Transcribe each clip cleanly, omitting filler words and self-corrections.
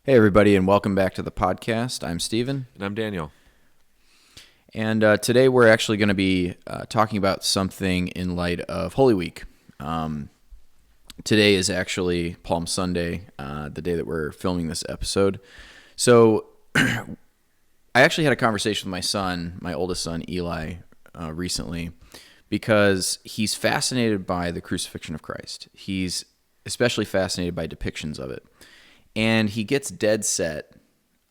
Hey, everybody, and welcome back to the podcast. I'm Steven. And I'm Daniel. And today we're actually going to be talking about something in light of Holy Week. Today is actually Palm Sunday, the day that we're filming this episode. So I actually had a conversation with my son, my oldest son, Eli, recently, because he's fascinated by the crucifixion of Christ. He's especially fascinated by depictions of it. And he gets dead set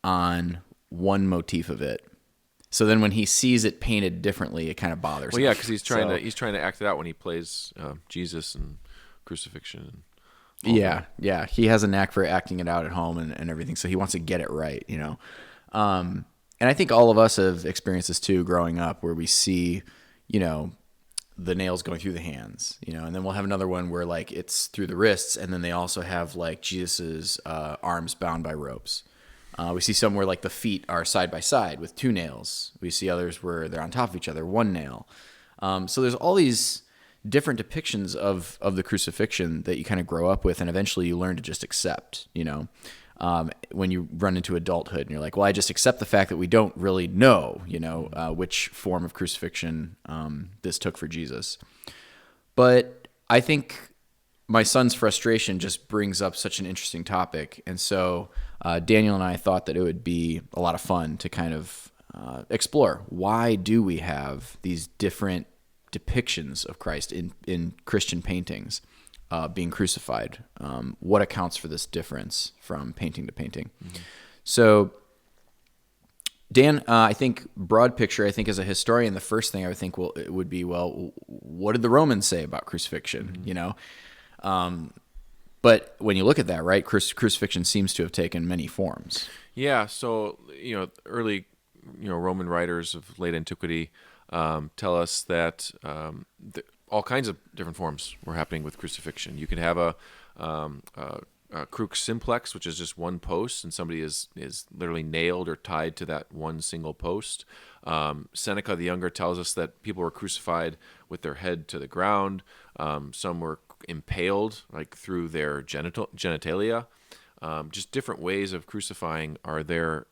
on one motif of it. So then when he sees it painted differently, it kind of bothers him. Well, yeah, because he's trying to act it out when he plays Jesus and crucifixion. And Yeah. He has a knack for acting it out at home and everything. So he wants to get it right, you know. And I think all of us have experienced this too growing up, where we see, you know, the nails going through the hands, you know, and then we'll have another one where like it's through the wrists, and then they also have like Jesus's arms bound by ropes. We see some where like the feet are side by side with two nails. We see others where they're on top of each other, one nail. So there's all these different depictions of the crucifixion that you kind of grow up with, and eventually you learn to just accept, you know. When you run into adulthood and you're like, well, I just accept the fact that we don't really know, you know, which form of crucifixion this took for Jesus. But I think my son's frustration just brings up such an interesting topic. And so Daniel and I thought that it would be a lot of fun to kind of explore, why do we have these different depictions of Christ in Christian paintings? Being crucified. What accounts for this difference from painting to painting? Mm-hmm. So, Dan, I think broad picture, I think as a historian, the first thing I would think it would be, what did the Romans say about crucifixion? Mm-hmm. You know, but when you look at that, right, crucifixion seems to have taken many forms. Yeah. So early Roman writers of late antiquity tell us that all kinds of different forms were happening with crucifixion. You could have a crux simplex, which is just one post, and somebody is literally nailed or tied to that one single post. Seneca the Younger tells us that people were crucified with their head to the ground. Some were impaled, like through their genitalia. Just different ways of crucifying are there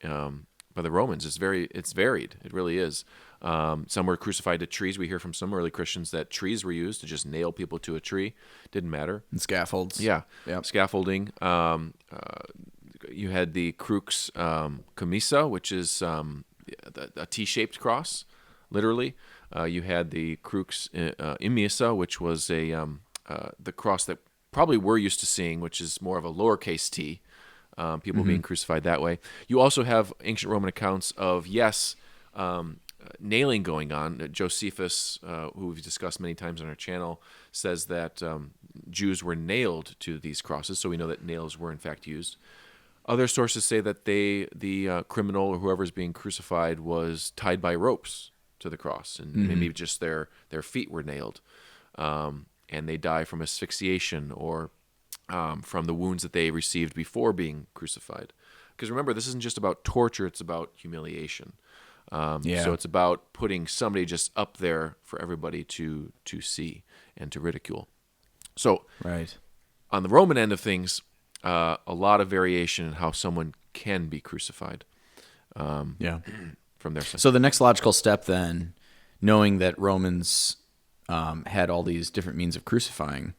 by the Romans. It's varied. It really is. Some were crucified to trees. We hear from some early Christians that trees were used to just nail people to a tree. Didn't matter. And scaffolds. Yeah. Yep. Scaffolding. You had the crux commissa, which is a T-shaped cross, literally. You had the crux immissa, which was the cross that probably we're used to seeing, which is more of a lowercase t. People being crucified that way. You also have ancient Roman accounts of, nailing going on. Josephus, who we've discussed many times on our channel, says that Jews were nailed to these crosses, so we know that nails were in fact used. Other sources say that the criminal or whoever is being crucified was tied by ropes to the cross, and maybe just their feet were nailed, and they die from asphyxiation or from the wounds that they received before being crucified. Because remember, this isn't just about torture, it's about humiliation. So it's about putting somebody just up there for everybody to see and to ridicule. So right. On the Roman end of things, a lot of variation in how someone can be crucified. From their side. So the next logical step then, knowing that Romans had all these different means of crucifying,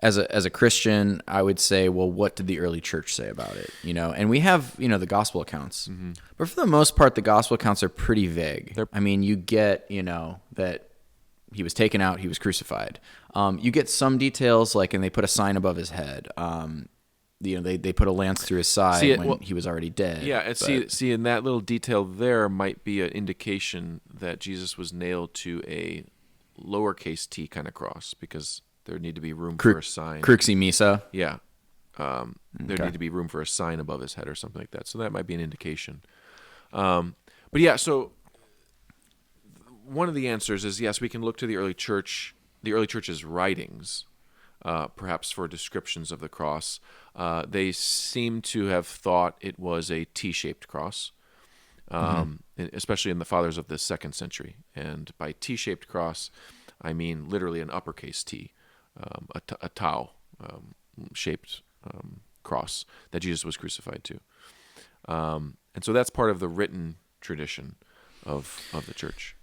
as a Christian, I would say, well, what did the early church say about it? You know, and we have, you know, the gospel accounts, but for the most part, the gospel accounts are pretty vague. I mean, you get, you know, that he was taken out, he was crucified. You get some details, like, and they put a sign above his head. You know, they put a lance through his side when he was already dead. Yeah, and see, in that little detail there might be an indication that Jesus was nailed to a lowercase t kind of cross, because there need to be room for a sign. Cruxi Misa. Yeah. There need to be room for a sign above his head or something like that. So that might be an indication. But yeah, so one of the answers is, yes, we can look to the early church's writings, perhaps for descriptions of the cross. They seem to have thought it was a T-shaped cross, especially in the fathers of the 2nd century. And by T-shaped cross, I mean literally an uppercase T. A tau shaped cross that Jesus was crucified to. And so that's part of the written tradition of the church.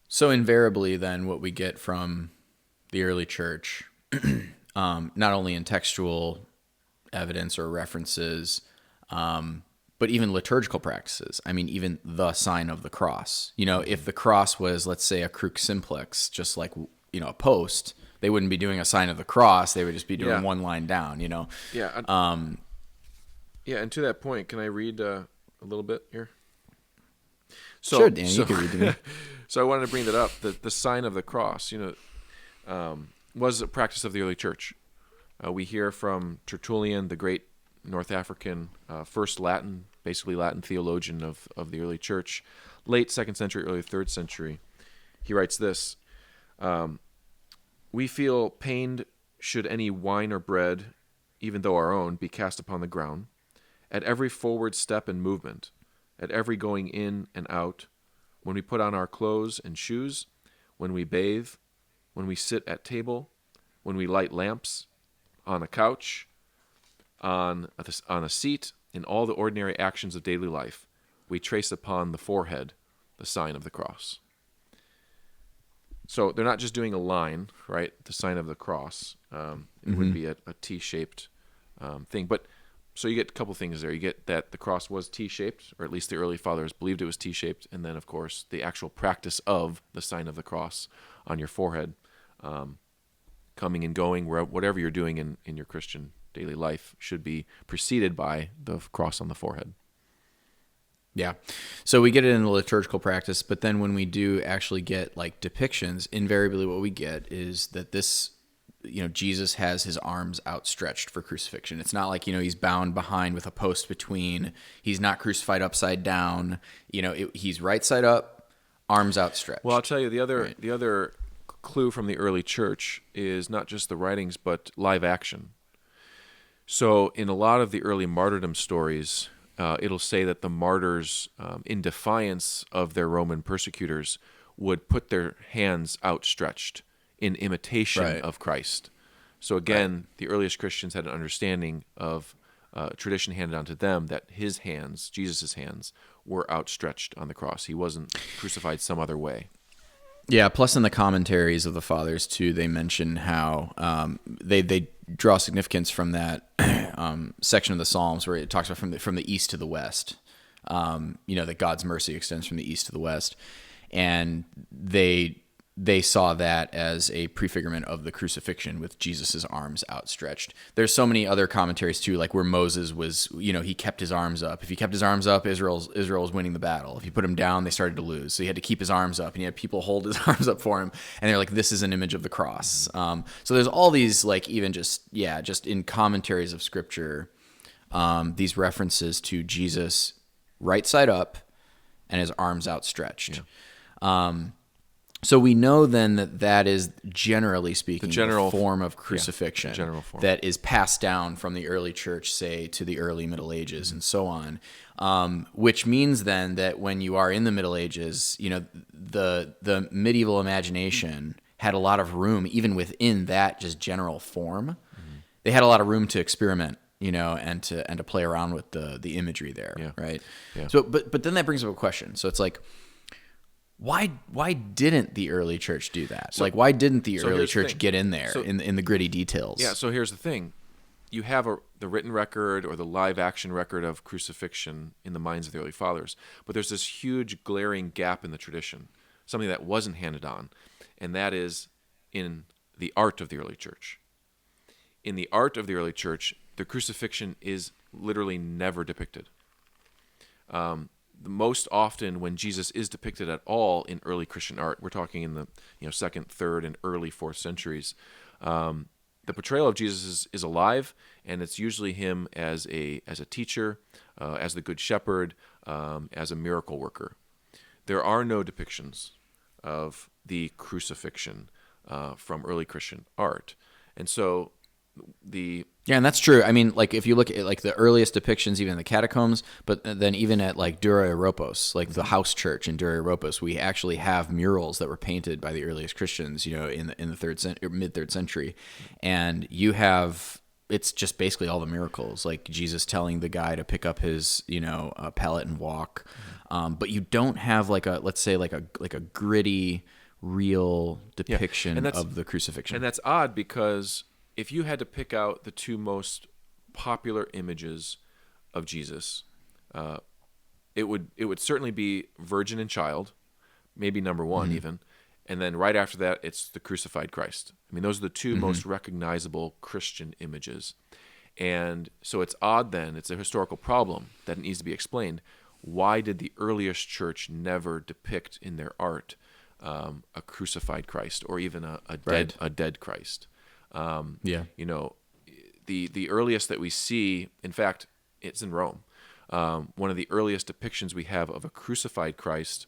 So invariably, then, what we get from the early church, not only in textual evidence or references, but even liturgical practices. I mean, even the sign of the cross. If the cross was, let's say, a crucifix, just like, a post, they wouldn't be doing a sign of the cross. They would just be doing one line down, Yeah. And to that point, can I read a little bit here? Sure, Dan, you can read to me. So I wanted to bring that up. The sign of the cross, was a practice of the early church. We hear from Tertullian, the great North African first Latin theologian of the early church, late 2nd century, early 3rd century. He writes this: "We feel pained should any wine or bread, even though our own, be cast upon the ground, at every forward step and movement, at every going in and out, when we put on our clothes and shoes, when we bathe, when we sit at table, when we light lamps, on a couch, on a seat, in all the ordinary actions of daily life, we trace upon the forehead the sign of the cross." So they're not just doing a line, right? The sign of the cross. It would be a T-shaped thing. But so you get a couple things there. You get that the cross was T-shaped, or at least the early fathers believed it was T-shaped, and then, of course, the actual practice of the sign of the cross on your forehead, coming and going, whatever you're doing in your Christian daily life should be preceded by the cross on the forehead. Yeah. So we get it in the liturgical practice, but then when we do actually get like depictions, invariably what we get is that this, Jesus has his arms outstretched for crucifixion. It's not like, he's bound behind with a post between. He's not crucified upside down. He's right side up, arms outstretched. Well, I'll tell you, the other clue from the early church is not just the writings, but live action. So in a lot of the early martyrdom stories, it'll say that the martyrs, in defiance of their Roman persecutors, would put their hands outstretched in imitation of Christ. So again, the earliest Christians had an understanding of tradition handed on to them that his hands, Jesus' hands, were outstretched on the cross. He wasn't crucified some other way. Yeah, plus in the commentaries of the fathers too, they mention how they draw significance from that section of the Psalms where it talks about from the east to the west. That God's mercy extends from the east to the west, and they saw that as a prefigurement of the crucifixion with Jesus's arms outstretched. There's so many other commentaries too, like where Moses was, he kept his arms up. If he kept his arms up, Israel was winning the battle. If he put him down, they started to lose. So he had to keep his arms up, and he had people hold his arms up for him. And they're like, this is an image of the cross. So there's all these, like, even just in commentaries of Scripture, these references to Jesus right side up and his arms outstretched. Yeah. So we know then that is, generally speaking, the general form of crucifixion that is passed down from the early church, say, to the early Middle Ages and so on, which means then that when you are in the Middle Ages, the medieval imagination had a lot of room, even within that just general form. They had a lot of room to experiment, and to play around with the imagery there, right? Yeah. So, but then that brings up a question. So it's like, why didn't the early church do that? So, why didn't the early church get in there in the gritty details? Yeah, so here's the thing. You have the written record or the live action record of crucifixion in the minds of the early fathers, but there's this huge glaring gap in the tradition, something that wasn't handed on, and that is in the art of the early church. In the art of the early church, the crucifixion is literally never depicted. Most often when Jesus is depicted at all in early Christian art, we're talking in the 2nd, 3rd, and early 4th centuries, the portrayal of Jesus is alive, and it's usually him as a teacher, as the good shepherd, as a miracle worker. There are no depictions of the crucifixion from early Christian art. And so and that's true. I mean, like if you look at like the earliest depictions, even in the catacombs, but then even at like Dura Europos, like the house church in Dura Europos, we actually have murals that were painted by the earliest Christians, in the mid 3rd century, and you have it's just basically all the miracles, like Jesus telling the guy to pick up his, pallet and walk. But you don't have like let's say like a gritty, real depiction of the crucifixion. And that's odd, because if you had to pick out the two most popular images of Jesus, it would certainly be Virgin and Child, maybe number one even, and then right after that it's the crucified Christ. I mean, those are the two most recognizable Christian images. And so it's odd then, it's a historical problem that needs to be explained. Why did the earliest church never depict in their art a crucified Christ, or even a dead Christ? The earliest that we see, in fact, it's in Rome. One of the earliest depictions we have of a crucified Christ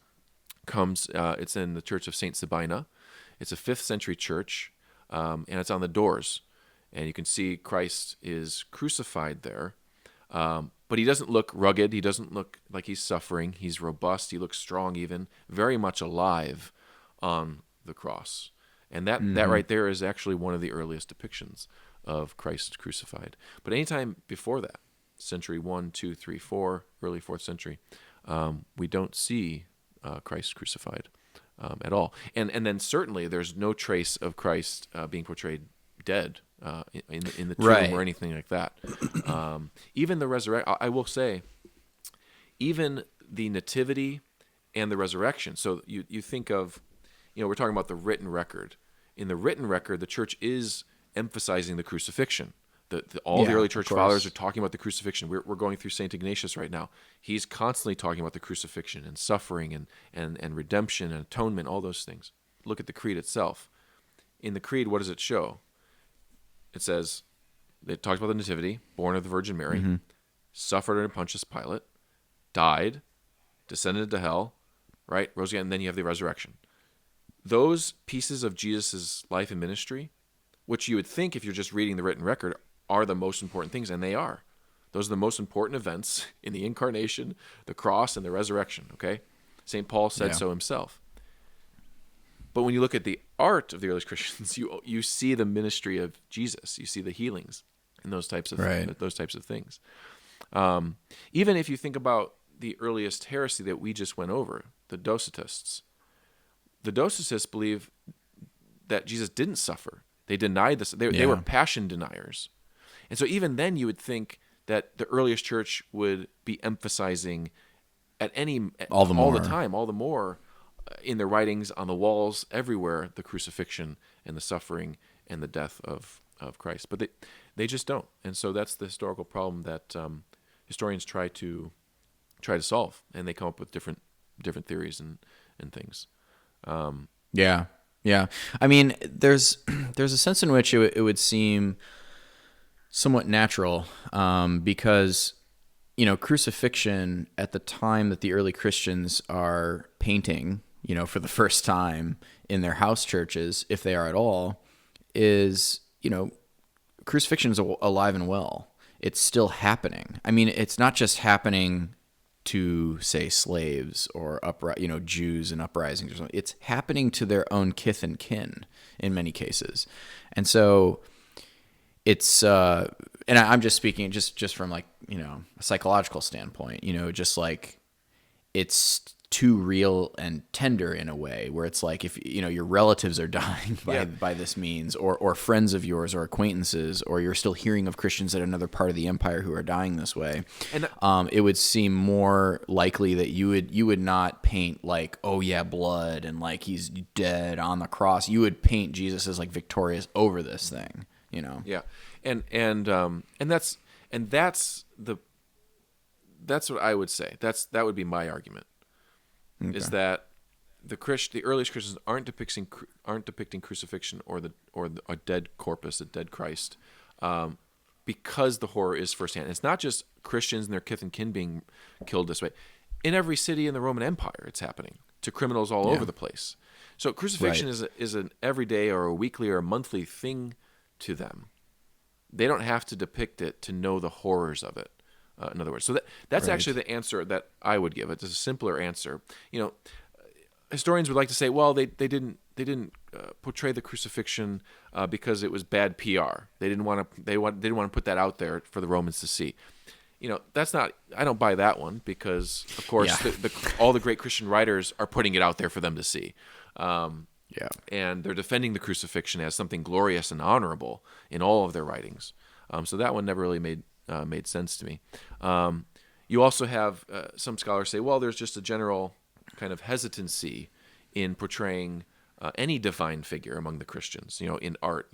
it's in the Church of Saint Sabina. It's a 5th century church, and it's on the doors. And you can see Christ is crucified there. But he doesn't look rugged. He doesn't look like he's suffering. He's robust. He looks strong even, very much alive on the cross. And that right there is actually one of the earliest depictions of Christ crucified. But anytime before that, century 1, 2, 3, 4, early 4th century, we don't see Christ crucified at all. And then certainly there's no trace of Christ being portrayed dead in the tomb or anything like that. Even the resurrection, I will say, even the nativity and the resurrection. So you think of, we're talking about the written record. In the written record, the church is emphasizing the crucifixion. All the early church fathers are talking about the crucifixion. We're going through St. Ignatius right now. He's constantly talking about the crucifixion and suffering and redemption and atonement, all those things. Look at the creed itself. In the creed, what does it show? It says, it talks about the nativity, born of the Virgin Mary, suffered under Pontius Pilate, died, descended into hell, right? Rose again, and then you have the resurrection. Those pieces of Jesus' life and ministry, which you would think if you're just reading the written record, are the most important things, and they are. Those are the most important events in the incarnation, the cross, and the resurrection, okay? St. Paul said so himself. But when you look at the art of the earliest Christians, you see the ministry of Jesus. You see the healings and those types of things. Even if you think about the earliest heresy that we just went over, the Docetists. The Docetists believe that Jesus didn't suffer. They denied this. They were passion deniers. And so even then you would think that the earliest church would be emphasizing all the more in their writings, on the walls, everywhere, the crucifixion and the suffering and the death of Christ. But they just don't. And so that's the historical problem that historians try to solve, and they come up with different theories and things. Yeah. I mean, there's a sense in which it would seem somewhat natural, because crucifixion at the time that the early Christians are painting, for the first time in their house churches, if they are at all, is crucifixion is alive and well. It's still happening. I mean, it's not just happening to, say, slaves or Jews and uprisings or something. It's happening to their own kith and kin in many cases. And so it's, and I'm just speaking just from a psychological standpoint, just like it's too real and tender in a way where it's like, if, your relatives are dying by this means, or friends of yours or acquaintances, or you're still hearing of Christians at another part of the empire who are dying this way, and it would seem more likely that you would not paint like, oh yeah, blood and like he's dead on the cross. You would paint Jesus as like victorious over this thing, Yeah. And that's what I would say. That would be my argument. Okay. Is that the earliest Christians aren't depicting crucifixion or a dead corpus, a dead Christ, because the horror is firsthand. It's not just Christians and their kith and kin being killed this way. In every city in the Roman Empire, it's happening to criminals all over the place. So crucifixion is an everyday or a weekly or a monthly thing to them. They don't have to depict it to know the horrors of it. In other words, so that's actually the answer that I would give. It's a simpler answer. Historians would like to say, well, they didn't portray the crucifixion because it was bad PR. They didn't want to put that out there for the Romans to see. That's not. I don't buy that one because, of course, all the great Christian writers are putting it out there for them to see. And they're defending the crucifixion as something glorious and honorable in all of their writings. So that one never really made sense to me. You also have some scholars say, well, there's just a general kind of hesitancy in portraying any divine figure among the Christians, in art.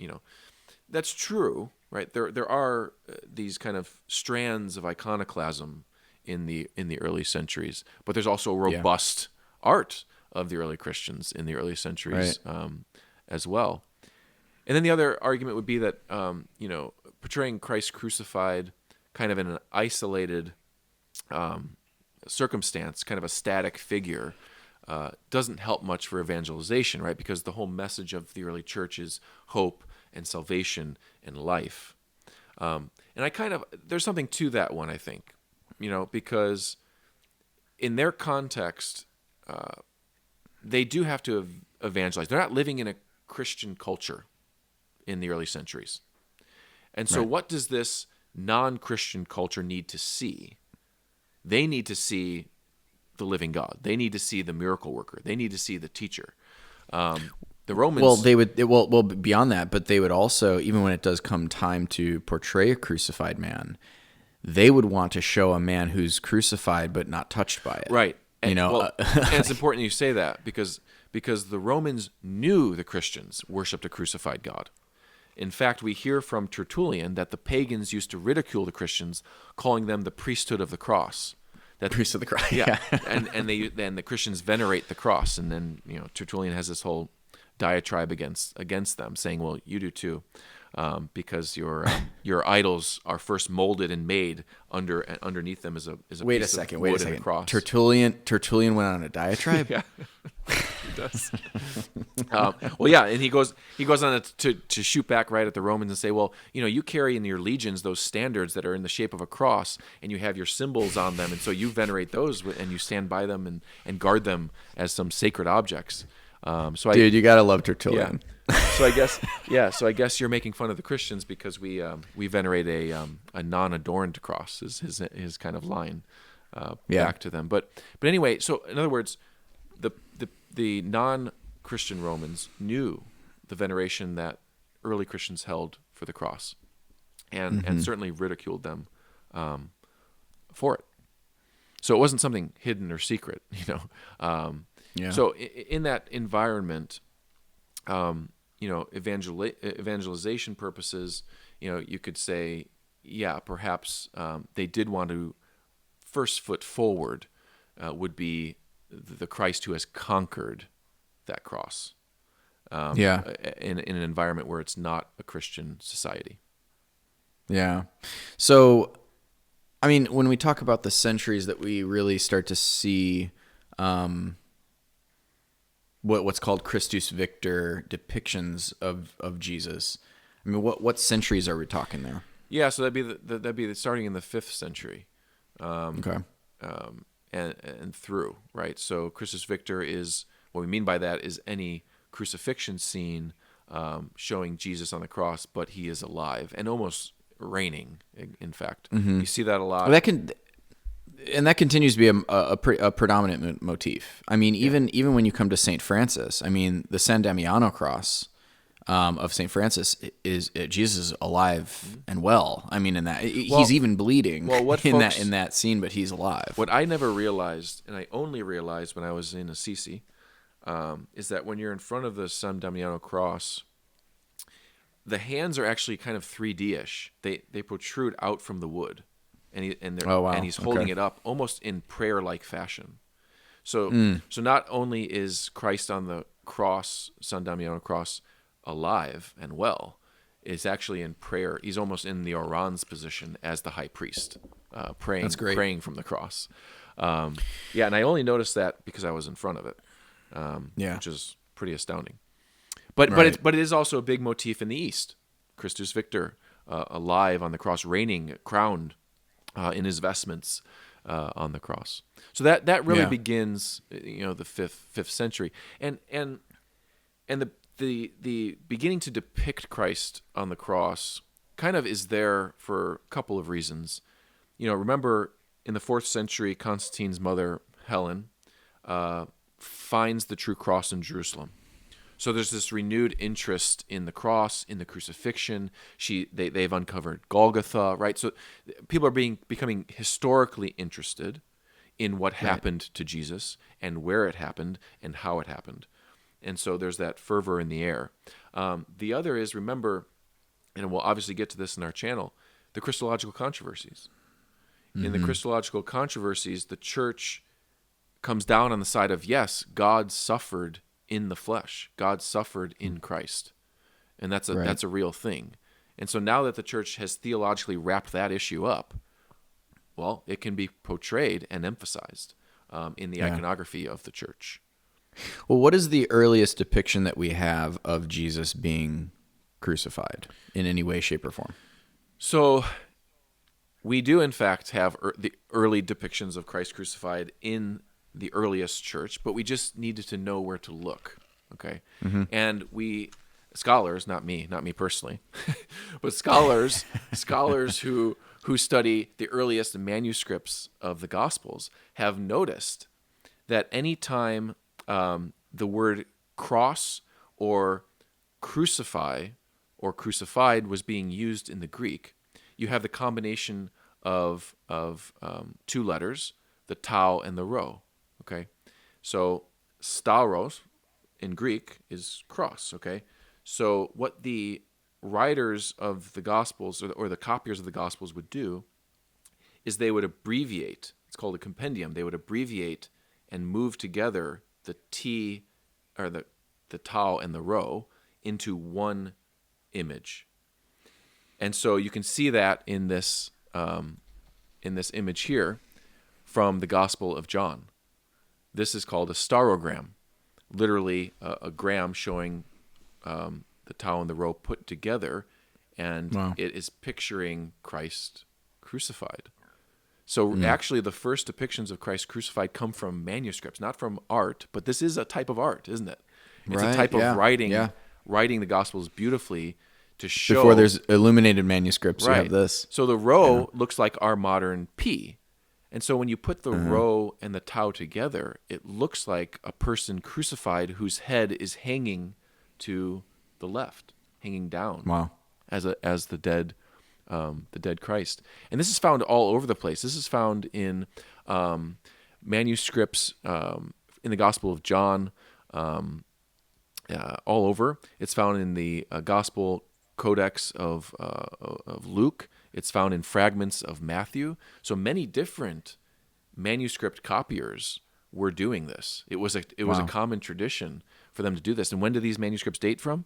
That's true, right? There are these kind of strands of iconoclasm in the early centuries, but there's also robust art of the early Christians in the early centuries as well. And then the other argument would be that portraying Christ crucified kind of in an isolated circumstance, kind of a static figure, doesn't help much for evangelization, right? Because the whole message of the early church is hope and salvation and life. And there's something to that one, I think, because in their context, they do have to evangelize. They're not living in a Christian culture in the early centuries. And so what does this non-Christian culture need to see? They need to see the living God. They need to see the miracle worker. They need to see the teacher. The Romans... Well, they would... Well, beyond that, but they would also, even when it does come time to portray a crucified man, they would want to show a man who's crucified but not touched by it. Right. And, and it's important you say that because the Romans knew the Christians worshipped a crucified God. In fact, we hear from Tertullian that the pagans used to ridicule the Christians, calling them the priesthood of the cross. Priest of the cross. Yeah. and the Christians venerate the cross, and then Tertullian has this whole diatribe against them, saying, "Well, you do too, because your idols are first molded and made underneath them is a wait piece a second, of wait wood a second. and a cross." Tertullian went on a diatribe. Yeah. He does. And he goes on to shoot back right at the Romans and say, well, you carry in your legions those standards that are in the shape of a cross, and you have your symbols on them, and so you venerate those, and you stand by them and guard them as some sacred objects. Dude, you gotta love Tertullian. Yeah. So I guess you're making fun of the Christians because we venerate a non-adorned cross is his kind of line back to them. But anyway, so in other words, the non-Christian Romans knew the veneration that early Christians held for the cross, and certainly ridiculed them for it. So it wasn't something hidden or secret, So in that environment, evangelization purposes, you could say, perhaps they did want to first foot forward would be the Christ who has conquered that cross. In an environment where it's not a Christian society. Yeah. So, I mean, when we talk about the centuries that we really start to see what's called Christus Victor depictions of Jesus, I mean, what centuries are we talking there? Yeah, so that'd be starting in the 5th century. Okay. And through, right? So Christus Victor is, what we mean by that is any crucifixion scene showing Jesus on the cross, but he is alive and almost reigning, in fact. You see that a lot. Well, that continues to be a predominant motif. I mean, even when you come to St. Francis, I mean, the San Damiano cross of St. Francis is Jesus is alive and well. I mean, in that he's even bleeding in that scene, but he's alive. What I never realized, and I only realized when I was in Assisi, is that when you're in front of the San Damiano cross, the hands are actually kind of 3D-ish. They protrude out from the wood, and he's holding it up almost in prayer-like fashion. So not only is Christ on the cross, San Damiano cross, alive and well, is actually in prayer. He's almost in the orans position as the high priest, praying from the cross. And I only noticed that because I was in front of it, which is pretty astounding. But it is also a big motif in the East. Christus Victor, alive on the cross, reigning, crowned in his vestments on the cross. So that really begins, the fifth century, and the beginning to depict Christ on the cross kind of is there for a couple of reasons. Remember in the 4th century, Constantine's mother, Helen, finds the true cross in Jerusalem. So there's this renewed interest in the cross, in the crucifixion. They've uncovered Golgotha, right? So people are becoming historically interested in what happened to Jesus and where it happened and how it happened. And so there's that fervor in the air. The other is, remember, and we'll obviously get to this in our channel, the Christological controversies. In the Christological controversies, the church comes down on the side of, yes, God suffered in the flesh. God suffered in Christ. And that's a real thing. And so now that the church has theologically wrapped that issue up, well, it can be portrayed and emphasized in the iconography of the church. Well, what is the earliest depiction that we have of Jesus being crucified in any way, shape, or form? So we do, in fact, have the early depictions of Christ crucified in the earliest church, but we just needed to know where to look, okay? And scholars, not me personally, but scholars who study the earliest manuscripts of the Gospels have noticed that any time the word cross or crucify or crucified was being used in the Greek, you have the combination of two letters, the tau and the rho. Okay, so stauros in Greek is cross. Okay, so what the writers of the Gospels or the copiers of the Gospels would do is they would abbreviate. It's called a compendium. They would abbreviate and move together the T or the tau and the rho into one image. And so you can see that in this image here from the Gospel of John. This is called a starogram, literally a gram showing the tau and the rho put together, and it is picturing Christ crucified. So actually the first depictions of Christ crucified come from manuscripts, not from art, but this is a type of art, isn't it? It's a type of writing the Gospels beautifully to show. Before there's illuminated manuscripts, you have this. So the rho looks like our modern P. And so when you put the rho and the tau together, it looks like a person crucified whose head is hanging to the left, hanging down. Wow. As the dead Christ. And this is found all over the place. This is found in manuscripts in the Gospel of John, all over. It's found in the Gospel Codex of Luke. It's found in fragments of Matthew. So many different manuscript copiers were doing this. It was a common tradition for them to do this. And when do these manuscripts date from?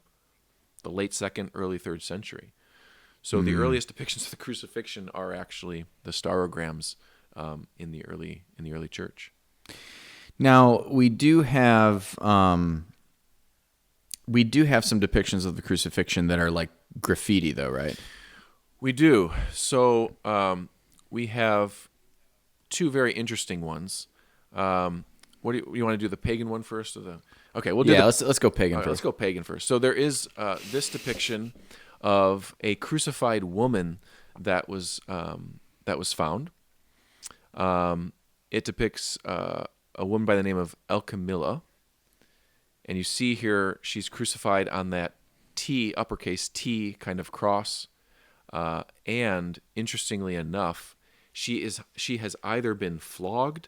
The late 2nd, early 3rd century. So the earliest depictions of the crucifixion are actually the Starograms in the early church. Now we do have some depictions of the crucifixion that are like graffiti, though, right? We do. So we have two very interesting ones. What do you want to do? The pagan one first, or the? Okay, we'll do. Yeah, let's go pagan first. Let's go pagan first. So there is this depiction of a crucified woman that was found. It depicts a woman by the name of Elcamilla, and you see here she's crucified on that T, uppercase T kind of cross. And interestingly enough, she has either been flogged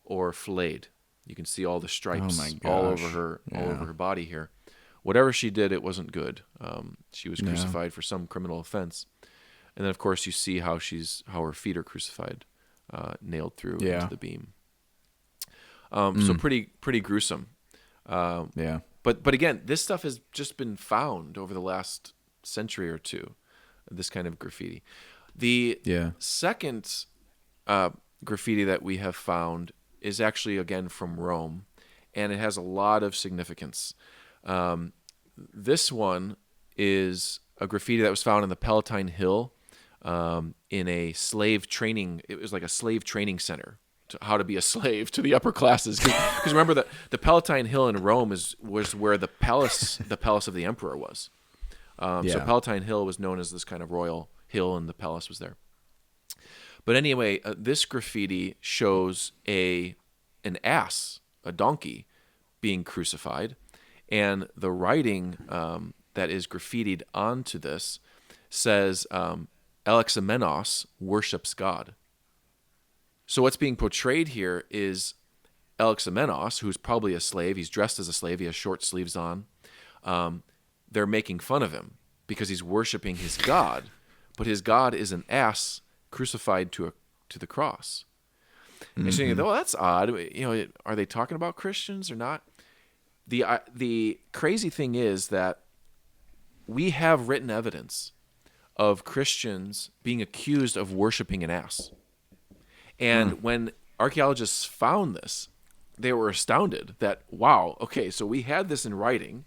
or flayed. You can see all the stripes all over her body here. Whatever she did, it wasn't good. She was crucified for some criminal offense. And then, of course, you see how her feet are crucified, nailed through into the beam. So pretty gruesome. But again, this stuff has just been found over the last century or two. This kind of graffiti. The second graffiti that we have found is actually, again, from Rome, and it has a lot of significance. This one is a graffiti that was found in the Palatine Hill in a slave training. It was like a slave training center how to be a slave to the upper classes. Because remember that the Palatine Hill in Rome was where the palace of the emperor was. So Palatine Hill was known as this kind of royal hill, and the palace was there. But anyway, this graffiti shows an ass, a donkey, being crucified, and the writing that is graffitied onto this says Alexamenos worships God. So what's being portrayed here is Alexamenos, who's probably a slave. He's dressed as a slave. He has short sleeves on. They're making fun of him because he's worshiping his God, but his God is an ass crucified to the cross. And so you think, oh, that's odd. Are they talking about Christians or not? The crazy thing is that we have written evidence of Christians being accused of worshiping an ass. And when archaeologists found this, they were astounded that, wow, okay, so we had this in writing.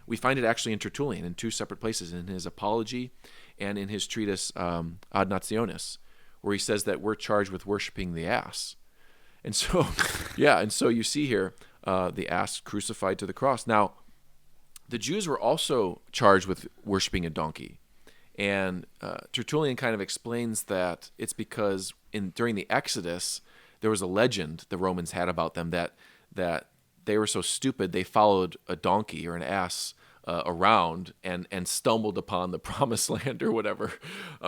We find it actually in Tertullian in two separate places, in his Apology and in his treatise Ad Nationis, where he says that we're charged with worshiping the ass. And so, and so you see here the ass crucified to the cross. Now, the Jews were also charged with worshiping a donkey. And Tertullian kind of explains that it's because during the Exodus, there was a legend the Romans had about them that they were so stupid they followed a donkey or an ass around and stumbled upon the promised land or whatever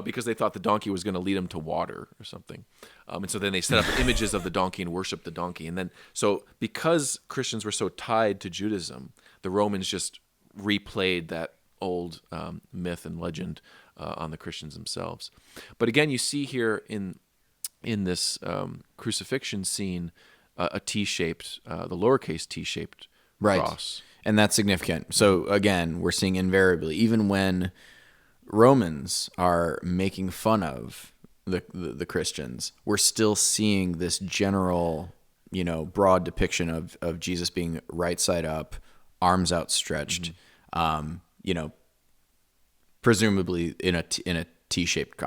because they thought the donkey was going to lead them to water or something. And so then they set up images of the donkey and worshiped the donkey. And then so because Christians were so tied to Judaism, the Romans just replayed that old myth and legend on the Christians themselves. But again, you see here in this crucifixion scene a T-shaped, the lowercase T-shaped cross. And that's significant. So again, we're seeing invariably, even when Romans are making fun of the Christians, we're still seeing this general, broad depiction of Jesus being right side up, arms outstretched, presumably on a T-shaped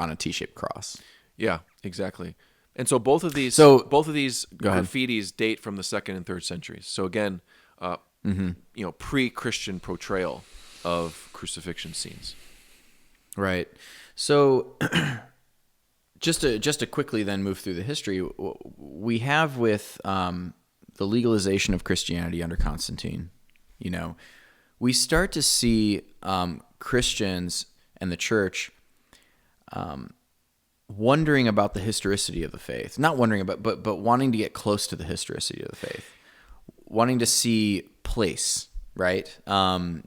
cross. Yeah, exactly. And so both of these graffitis date from the 2nd and 3rd centuries. So again, pre-Christian portrayal of crucifixion scenes. Right. So just to quickly then move through the history, we have with the legalization of Christianity under Constantine, we start to see Christians and the church wondering about the historicity of the faith. Not wondering about, but wanting to get close to the historicity of the faith. Wanting to see place, right? So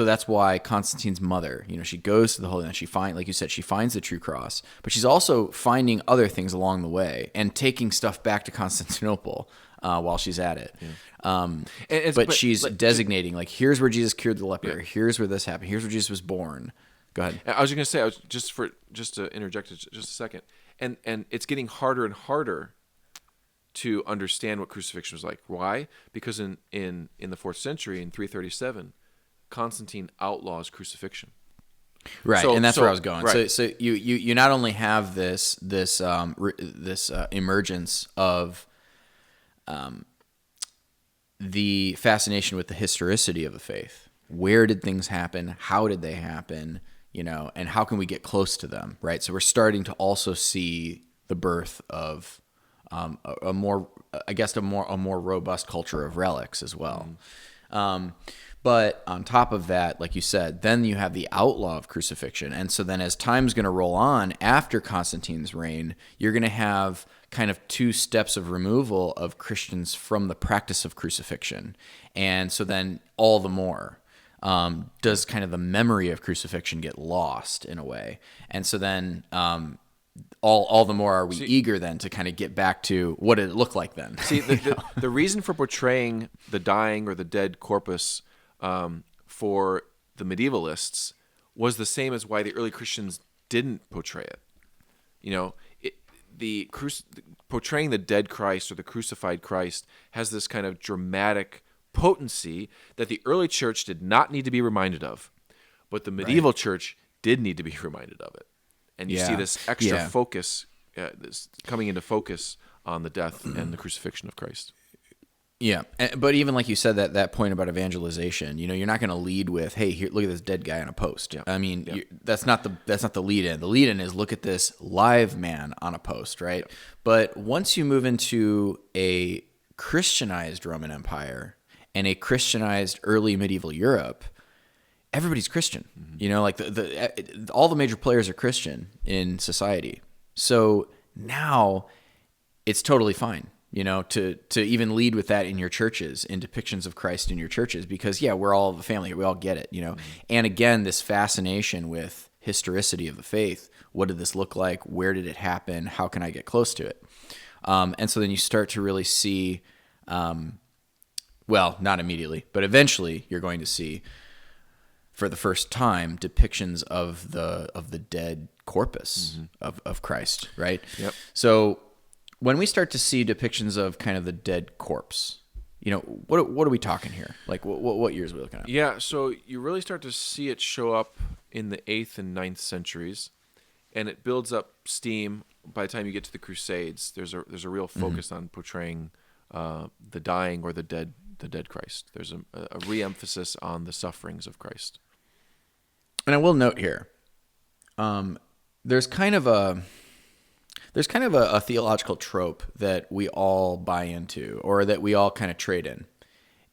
that's why Constantine's mother, she goes to the Holy Land. She like you said, she finds the true cross, but she's also finding other things along the way and taking stuff back to Constantinople while she's at it. Yeah. But she's designating, like, here's where Jesus cured the leper. Yeah. Here's where this happened. Here's where Jesus was born. Go ahead. I was going to say, just to interject just a second, and it's getting harder and harder to understand what crucifixion was like. Why? Because in the 4th century, in 337, Constantine outlaws crucifixion. Right, and that's where I was going. Right. So you not only have this emergence of the fascination with the historicity of the faith. Where did things happen? How did they happen? And how can we get close to them? Right. So we're starting to also see the birth of a more robust culture of relics as well. But on top of that, like you said, then you have the outlaw of crucifixion. And so then as time's going to roll on after Constantine's reign, you're going to have kind of two steps of removal of Christians from the practice of crucifixion. And so then all the more does kind of the memory of crucifixion get lost in a way. And so then all the more are we eager then to kind of get back to what did it look like then. See, the reason for portraying the dying or the dead corpus for the medievalists was the same as why the early Christians didn't portray it. Portraying the dead Christ or the crucified Christ has this kind of dramatic potency that the early church did not need to be reminded of, but the medieval church did need to be reminded of it. And you see this extra focus this coming into focus on the death and the crucifixion of Christ. Yeah, but even like you said, that point about evangelization, you're not going to lead with, "Hey, here, look at this dead guy on a post." Yeah. I mean, Yeah. that's not the lead in. The lead in is, look at this live man on a post, right? Yeah. But once you move into a Christianized Roman Empire and a Christianized early medieval Europe, everybody's Christian. Mm-hmm. Like all the major players are Christian in society. So now it's totally fine, to even lead with that in your churches, in depictions of Christ in your churches, because we're all the family. We all get it, Mm-hmm. And again, this fascination with historicity of the faith. What did this look like? Where did it happen? How can I get close to it? And so then you start to really see, well, not immediately, but eventually you're going to see, for the first time, depictions of the dead corpus mm-hmm. of Christ, right? Yep. So when we start to see depictions of kind of the dead corpse, what are we talking here? Like what years are we looking at? Yeah, so you really start to see it show up in the 8th and 9th centuries, and it builds up steam by the time you get to the Crusades. There's a real focus mm-hmm. on portraying the dying or the dead Christ. There's a re-emphasis on the sufferings of Christ. And I will note here, there's kind of a theological trope that we all buy into, or that we all kind of trade in.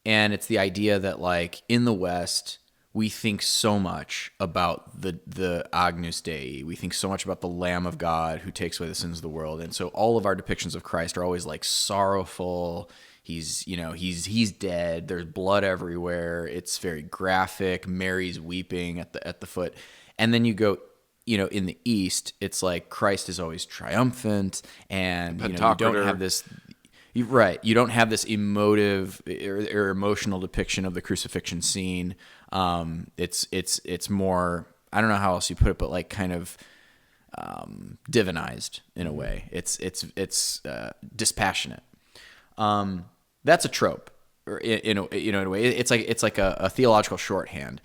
And it's the idea that, like, in the West, we think so much about the Agnus Dei. We think so much about the Lamb of God who takes away the sins of the world. And so all of our depictions of Christ are always like sorrowful. He's dead. There's blood everywhere. It's very graphic. Mary's weeping at the foot. And then you go, in the East, it's like Christ is always triumphant, and you don't have this. Right, you don't have this emotive or emotional depiction of the crucifixion scene. It's more, I don't know how else you put it, but like kind of divinized in a way. It's dispassionate. That's a trope, or in a way, it's like a theological shorthand.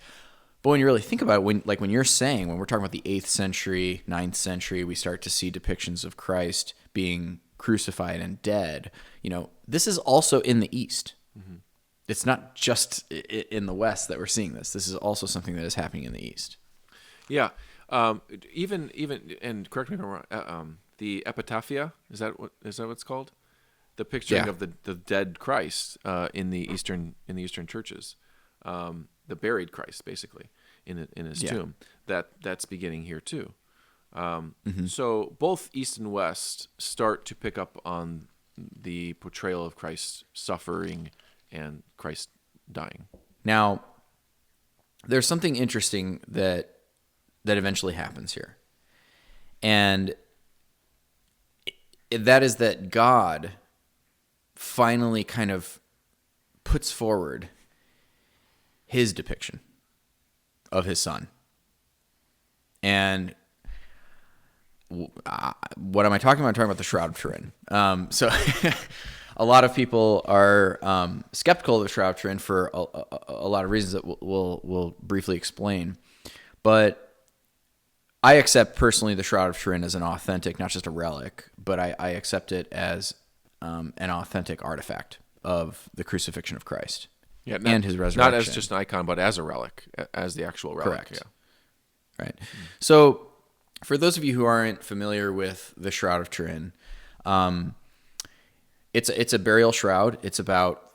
But when you really think about it, when you're saying, when we're talking about the 8th century, 9th century, we start to see depictions of Christ being crucified and dead, this is also in the East. Mm-hmm. It's not just in the West that we're seeing this. This is also something that is happening in the East. Yeah. Even, and correct me if I'm wrong, the epitaphia, is that what it's called? The picturing of the dead Christ in the Eastern churches. The buried Christ, basically, in his tomb. That's beginning here too. Mm-hmm. So both East and West start to pick up on the portrayal of Christ suffering and Christ dying. Now, there's something interesting that eventually happens here, and that is that God finally kind of puts forward his depiction of his son. And what am I talking about? I'm talking about the Shroud of Turin. So a lot of people are skeptical of the Shroud of Turin for a lot of reasons that we'll briefly explain. But I accept personally the Shroud of Turin as an authentic, not just a relic, but I accept it as an authentic artifact of the crucifixion of Christ. Yeah, and his resurrection. Not as just an icon, but as a relic, as the actual relic. Correct. Yeah. Right. So, for those of you who aren't familiar with the Shroud of Turin, it's a burial shroud. It's about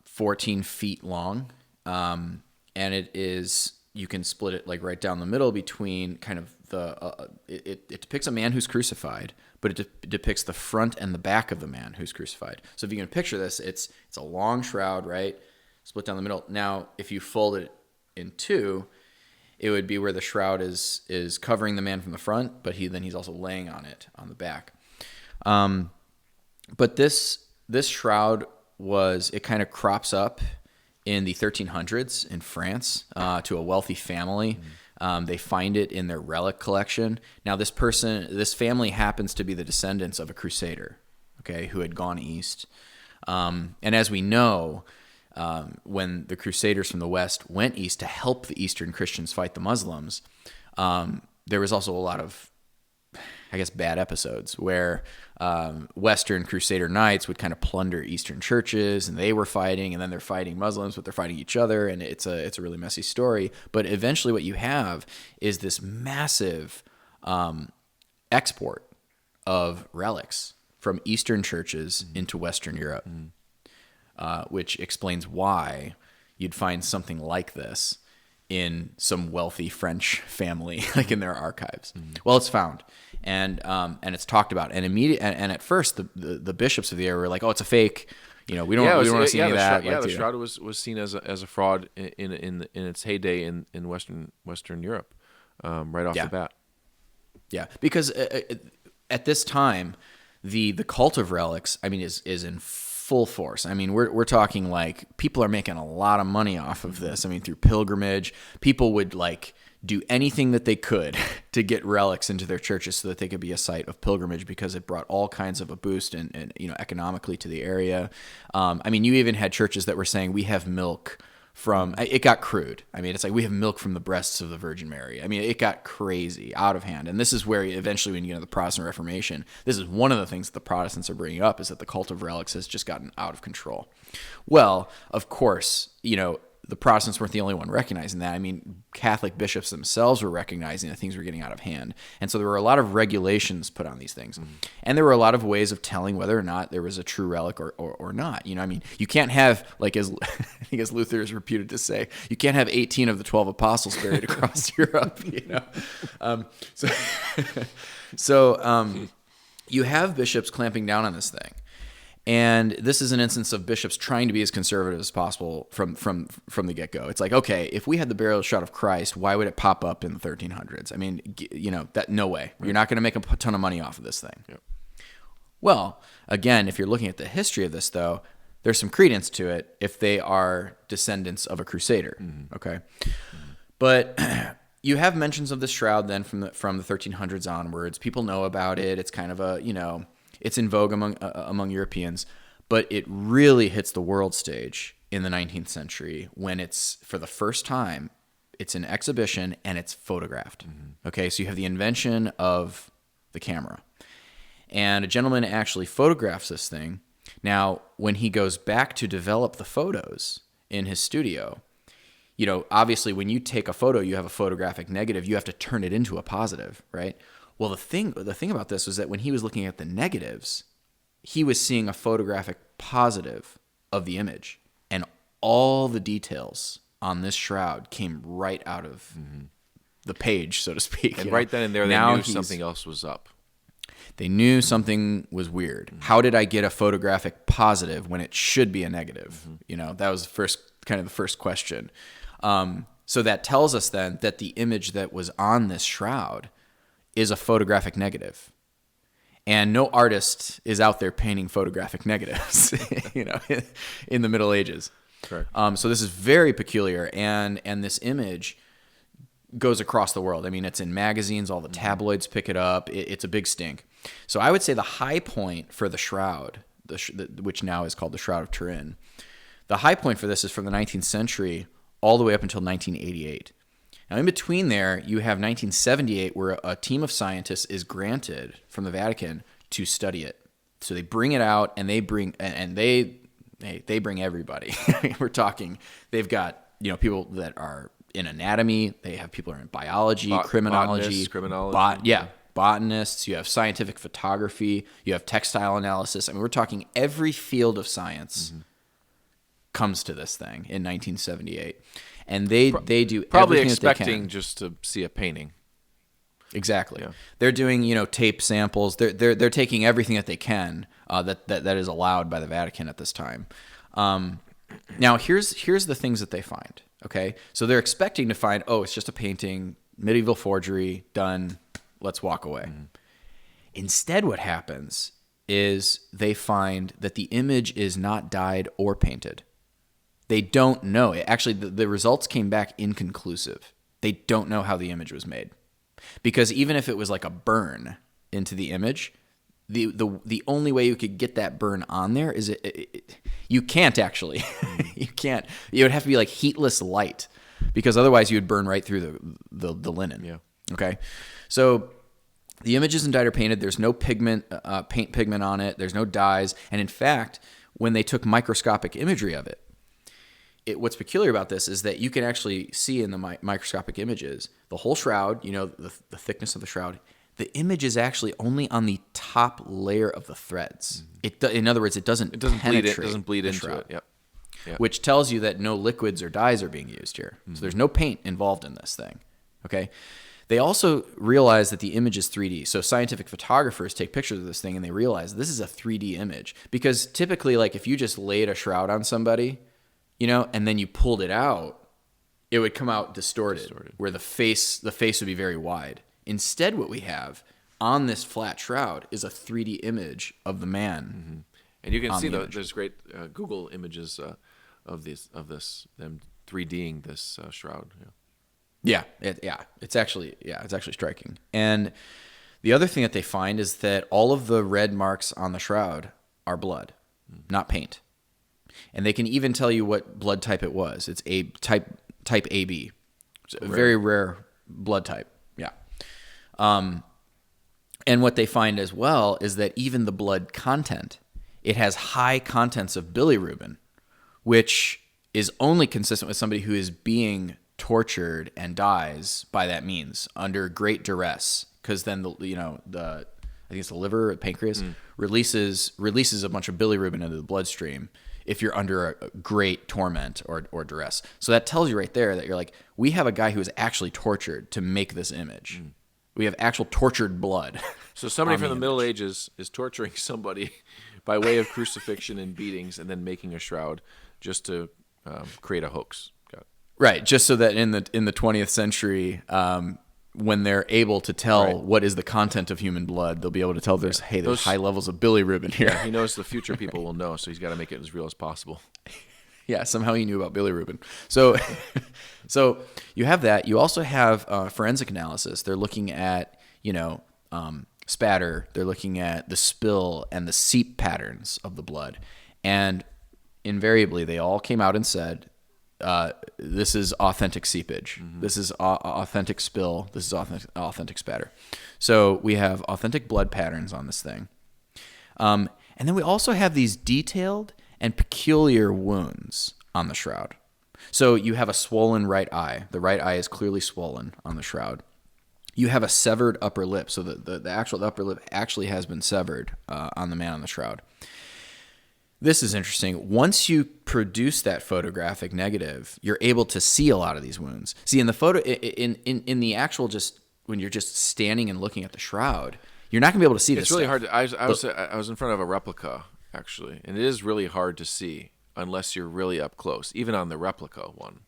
14 feet long, and it is, you can split it like right down the middle between kind of it depicts a man who's crucified, but it depicts the front and the back of the man who's crucified. So if you can picture this, it's a long shroud, right? Split down the middle. Now, if you fold it in two, it would be where the shroud is covering the man from the front, but he's also laying on it on the back. But this shroud it kind of crops up in the 1300s in France to a wealthy family. They find it in their relic collection. Now, this family happens to be the descendants of a crusader, okay, who had gone east. And as we know, when the crusaders from the West went east to help the Eastern Christians fight the Muslims, there was also a lot of bad episodes where Western Crusader Knights would kind of plunder Eastern churches, and they were fighting, and then they're fighting Muslims, but they're fighting each other, and it's a really messy story. But eventually what you have is this massive export of relics from Eastern churches into Western Europe, which explains why you'd find something like this in some wealthy French family, like in their archives. Well, it's found, and it's talked about, and at first the bishops of the area were like, "Oh, it's a fake. We don't want to see any of that." The Shroud was seen as a fraud in its heyday in Western Europe, right off the bat. Yeah, because at this time, the cult of relics, is in full force. We're talking like people are making a lot of money off of this. Through pilgrimage, people would like do anything that they could to get relics into their churches so that they could be a site of pilgrimage, because it brought all kinds of a boost and economically to the area. You even had churches that were saying, we have milk from, it got crude. It's like, we have milk from the breasts of the Virgin Mary. It got crazy, out of hand. And this is where eventually when you get into the Protestant Reformation, this is one of the things that the Protestants are bringing up, is that the cult of relics has just gotten out of control. Well, of course, the Protestants weren't the only one recognizing that. Catholic bishops themselves were recognizing that things were getting out of hand. And so there were a lot of regulations put on these things. And there were a lot of ways of telling whether or not there was a true relic or not. You can't have, like, as I think as Luther is reputed to say, you can't have 18 of the 12 apostles buried across Europe, So you have bishops clamping down on this thing. And this is an instance of bishops trying to be as conservative as possible from the get-go. It's like, okay, if we had the burial shroud of Christ, why would it pop up in the 1300s? That no way. Right. You're not going to make a ton of money off of this thing. Yep. Well, again, if you're looking at the history of this, though, there's some credence to it if they are descendants of a crusader. Okay, but you have mentions of the shroud then from the 1300s onwards. People know about it. It's kind of a it's in vogue among Europeans, but it really hits the world stage in the 19th century when it's, for the first time, it's an exhibition and it's photographed. Okay, so you have the invention of the camera. And a gentleman actually photographs this thing. Now, when he goes back to develop the photos in his studio, obviously when you take a photo, you have a photographic negative, you have to turn it into a positive, right? Well, the thing about this was that when he was looking at the negatives, he was seeing a photographic positive of the image, and all the details on this shroud came right out of the page, so to speak. And right then and there, they knew something else was up. They knew something was weird. How did I get a photographic positive when it should be a negative? That was the first question. So that tells us then that the image that was on this shroud is a photographic negative. And no artist is out there painting photographic negatives, in the Middle Ages. Correct. So this is very peculiar, and this image goes across the world. It's in magazines, all the tabloids pick it up. It's a big stink. So I would say the high point for the shroud, which now is called the Shroud of Turin, the high point for this is from the 19th century all the way up until 1988. Now, in between there, you have 1978, where a team of scientists is granted from the Vatican to study it. So they bring it out, and they bring everybody. We're talking, they've got people that are in anatomy, they have people who are in biology, criminology, botanists. You have scientific photography, you have textile analysis. We're talking every field of science comes to this thing in 1978. And they do probably everything expecting that they can. Just to see a painting. Exactly. Yeah. They're doing tape samples. They're taking everything that they can that is allowed by the Vatican at this time. Now here's the things that they find. Okay, so they're expecting to find, it's just a painting, medieval forgery, done. Let's walk away. Instead, what happens is they find that the image is not dyed or painted. They don't know. Actually, the results came back inconclusive. They don't know how the image was made. Because even if it was like a burn into the image, the only way you could get that burn on there is you can't actually. You can't. It would have to be like heatless light, because otherwise you would burn right through the linen. Yeah. Okay? So The image isn't dyed or painted. There's no paint pigment on it. There's no dyes. And in fact, when they took microscopic imagery of it, what's peculiar about this is that you can actually see in the microscopic images the whole shroud, the thickness of the shroud. The image is actually only on the top layer of the threads. In other words, it doesn't penetrate. It doesn't bleed the into shroud, it. Yep. which tells you that no liquids or dyes are being used here. So there's no paint involved in this thing. Okay. They also realize that the image is 3D. So scientific photographers take pictures of this thing and they realize this is a 3D image, because typically, like, if you just laid a shroud on somebody, and then you pulled it out, it would come out distorted. Where the face would be very wide. Instead, what we have on this flat shroud is a 3D image of the man. And you can see there's great Google images of them 3Ding this shroud. It's actually striking. And the other thing that they find is that all of the red marks on the shroud are blood, not paint. And they can even tell you what blood type it was. It's type AB. It's a very rare blood type. Yeah. And what they find as well is that even the blood content, it has high contents of bilirubin, which is only consistent with somebody who is being tortured and dies by that means under great duress, because then I think it's the liver or the pancreas releases a bunch of bilirubin into the bloodstream if you're under a great torment or duress. So that tells you right there that you're like, we have a guy who is actually tortured to make this image. We have actual tortured blood. So somebody from the Middle Ages is torturing somebody by way of crucifixion and beatings, and then making a shroud just to create a hoax. Got it. Right, just so that in the 20th century, when they're able to tell what is the content of human blood, they'll be able to tell there's high levels of bilirubin here. Yeah, he knows the future people will know, so he's got to make it as real as possible. Yeah, somehow he knew about bilirubin. So, so you have that. You also have forensic analysis. They're looking at spatter. They're looking at the spill and the seep patterns of the blood, and invariably they all came out and said, this is authentic seepage. This is authentic spill. This is authentic spatter. So we have authentic blood patterns on this thing. And then we also have these detailed and peculiar wounds on the shroud. So you have a swollen right eye. The right eye is clearly swollen on the shroud. You have a severed upper lip. So the actual upper lip actually has been severed on the man on the shroud. This is interesting. Once you produce that photographic negative, you're able to see a lot of these wounds. See, in the photo, in the actual, just when you're just standing and looking at the shroud, you're not gonna be able to see this. It's really stuff. hard. I was in front of a replica actually, and it is really hard to see unless you're really up close. Even on the replica one,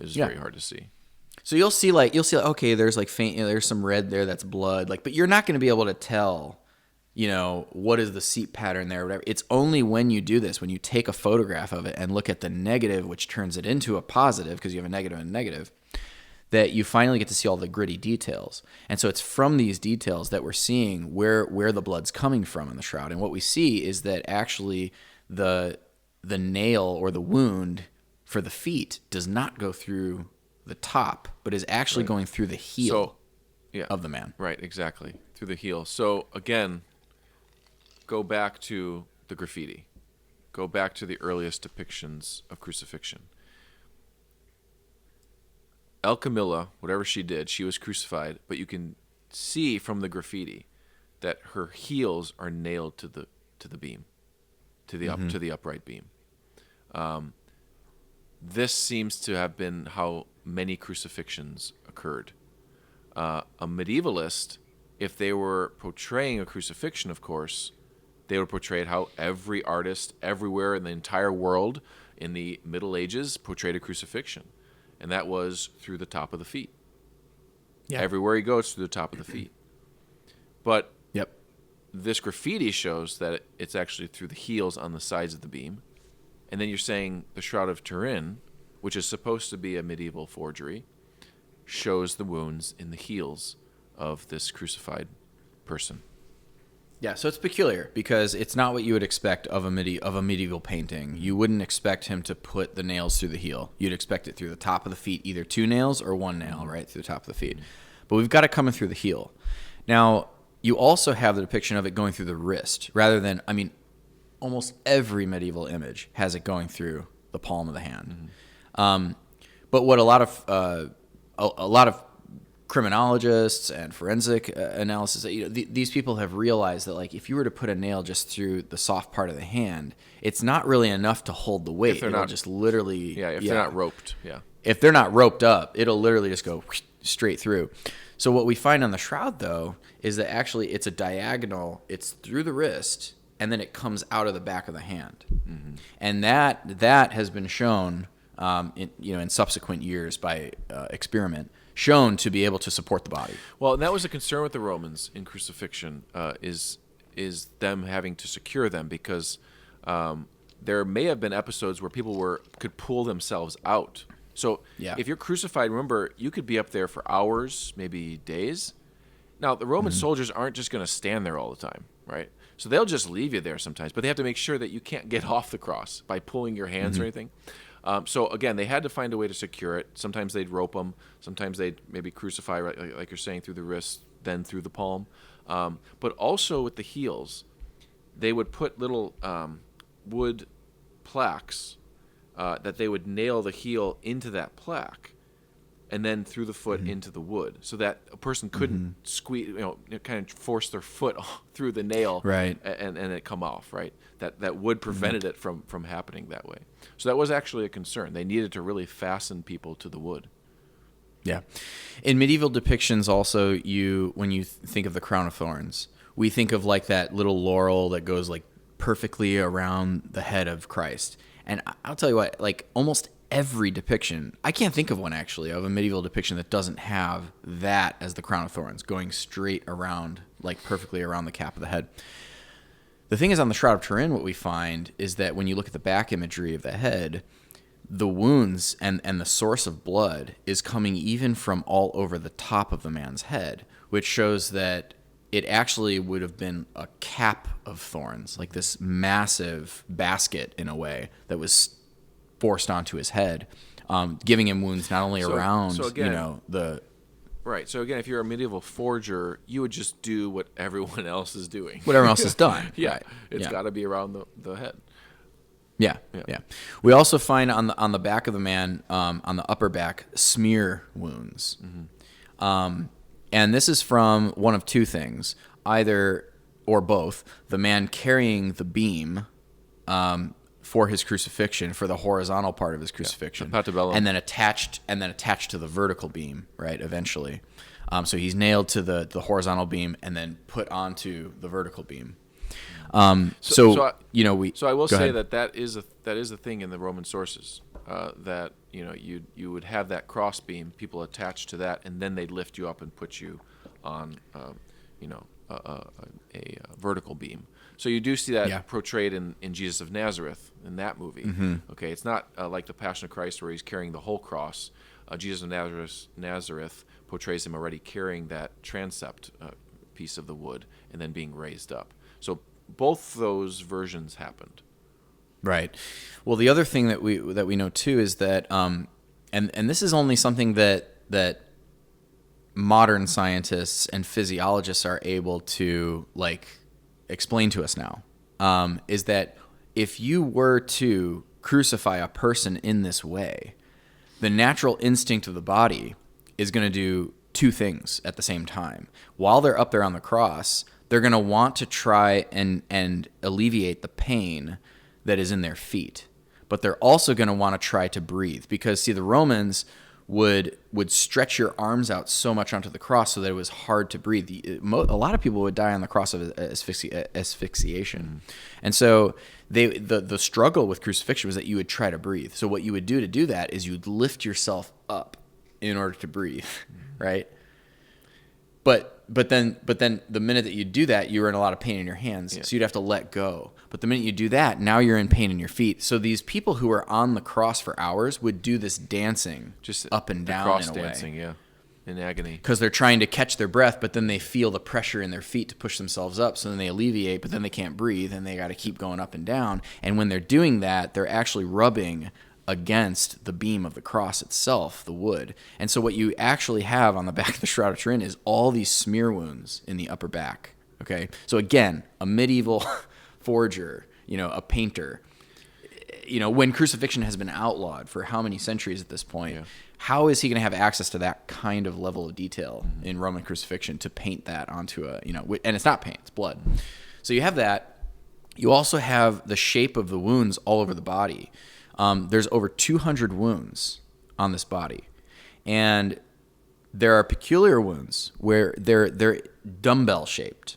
it's very hard to see. So you'll see okay, there's like faint, there's some red there, that's blood, but you're not gonna be able to tell. What is the seep pattern there or whatever. It's only when you do this, when you take a photograph of it and look at the negative, which turns it into a positive because you have a negative and a negative, that you finally get to see all the gritty details. And so it's from these details that we're seeing where the blood's coming from in the shroud. And what we see is that actually the nail or the wound for the feet does not go through the top, but is actually going through the heel of the man. Right, exactly. Through the heel. So again, go back to the graffiti. Go back to the earliest depictions of crucifixion. El Camilla, whatever she did, she was crucified, but you can see from the graffiti that her heels are nailed to the beam, to the upright beam. This seems to have been how many crucifixions occurred. A medievalist, if they were portraying a crucifixion, of course, they would portray it how every artist everywhere in the entire world in the Middle Ages portrayed a crucifixion. And that was through the top of the feet. Yeah. Everywhere he goes, through the top of the feet. But this graffiti shows that it's actually through the heels on the sides of the beam. And then you're saying the Shroud of Turin, which is supposed to be a medieval forgery, shows the wounds in the heels of this crucified person. Yeah, so it's peculiar because it's not what you would expect of a medieval painting. You wouldn't expect him to put the nails through the heel. You'd expect it through the top of the feet, either two nails or one nail, right, through the top of the feet. But we've got it coming through the heel. Now, you also have the depiction of it going through the wrist rather than, I mean, almost every medieval image has it going through the palm of the hand. But what a lot of criminologists and forensic analysis, these people have realized that, like, if you were to put a nail just through the soft part of the hand, it's not really enough to hold the weight. It'll just literally, if they're not roped, if they're not roped up, it'll literally just go straight through. So what we find on the shroud, though, is that actually it's a diagonal. It's through the wrist, and then it comes out of the back of the hand. And that has been shown, in subsequent years by experiment, shown to be able to support the body. Well, and that was a concern with the Romans in crucifixion, is them having to secure them, because there may have been episodes where people could pull themselves out. So if you're crucified, remember, you could be up there for hours, maybe days. Now, the Roman soldiers aren't just going to stand there all the time, right? So they'll just leave you there sometimes, but they have to make sure that you can't get off the cross by pulling your hands or anything. So again, they had to find a way to secure it. Sometimes they'd rope them. Sometimes they'd maybe crucify, right, like you're saying, through the wrist, then through the palm. But also with the heels, they would put little wood plaques that they would nail the heel into that plaque, and then through the foot into the wood, so that a person couldn't squeeze, kind of force their foot through the nail, right, and it come off, right. That wood prevented it from happening that way. So that was actually a concern. They needed to really fasten people to the wood. Yeah. In medieval depictions also, when you think of the crown of thorns, we think of like that little laurel that goes like perfectly around the head of Christ. And I'll tell you what, like almost every depiction, I can't think of one actually, of a medieval depiction that doesn't have that as the crown of thorns going straight around, like perfectly around the cap of the head. The thing is, on the Shroud of Turin, what we find is that when you look at the back imagery of the head, the wounds and the source of blood is coming even from all over the top of the man's head, which shows that it actually would have been a cap of thorns, like this massive basket in a way that was forced onto his head, giving him wounds not only around, the... Right. So again, if you're a medieval forger, you would just do what everyone else is doing. What everyone else has done. Right. It's got to be around the head. Yeah. We also find on the back of the man, on the upper back, smear wounds. And this is from one of two things, either or both: the man carrying the beam for his crucifixion, for the horizontal part of his crucifixion, and then attached to the vertical beam, right? Eventually, so he's nailed to the horizontal beam and then put onto the vertical beam. So I will say that is a thing in the Roman sources, that you would have that cross beam, people attached to that, and then they'd lift you up and put you on a vertical beam. So you do see that portrayed in Jesus of Nazareth in that movie. Okay, it's not like the Passion of Christ where he's carrying the whole cross. Jesus of Nazareth portrays him already carrying that transept piece of the wood and then being raised up. So both those versions happened. Right. Well, the other thing that we know too is that, and this is only something that modern scientists and physiologists are able to explain to us now, is that if you were to crucify a person in this way, the natural instinct of the body is going to do two things at the same time. While they're up there on the cross, they're going to want to try and alleviate the pain that is in their feet. But they're also going to want to try to breathe, because, see, the Romans would stretch your arms out so much onto the cross so that it was hard to breathe. A lot of people would die on the cross of asphyxiation. And so the struggle with crucifixion was that you would try to breathe. So what you would do to do that is you'd lift yourself up in order to breathe, right? But then the minute that you do that, you were in a lot of pain in your hands, so you'd have to let go. But the minute you do that, now you're in pain in your feet. So these people who were on the cross for hours would do this dancing, just up and down cross in a dancing, way. In agony. Because they're trying to catch their breath, but then they feel the pressure in their feet to push themselves up, so then they alleviate, but then they can't breathe, and they got to keep going up and down. And when they're doing that, they're actually rubbing against the beam of the cross itself, the wood. And so what you actually have on the back of the Shroud of Turin is all these smear wounds in the upper back. Okay, so again, a medieval forger, a painter, when crucifixion has been outlawed for how many centuries at this point, how is he going to have access to that kind of level of detail in Roman crucifixion to paint that onto and it's not paint, it's blood. So you have that. You also have the shape of the wounds all over the body. There's over 200 wounds on this body. And there are peculiar wounds where they're dumbbell shaped.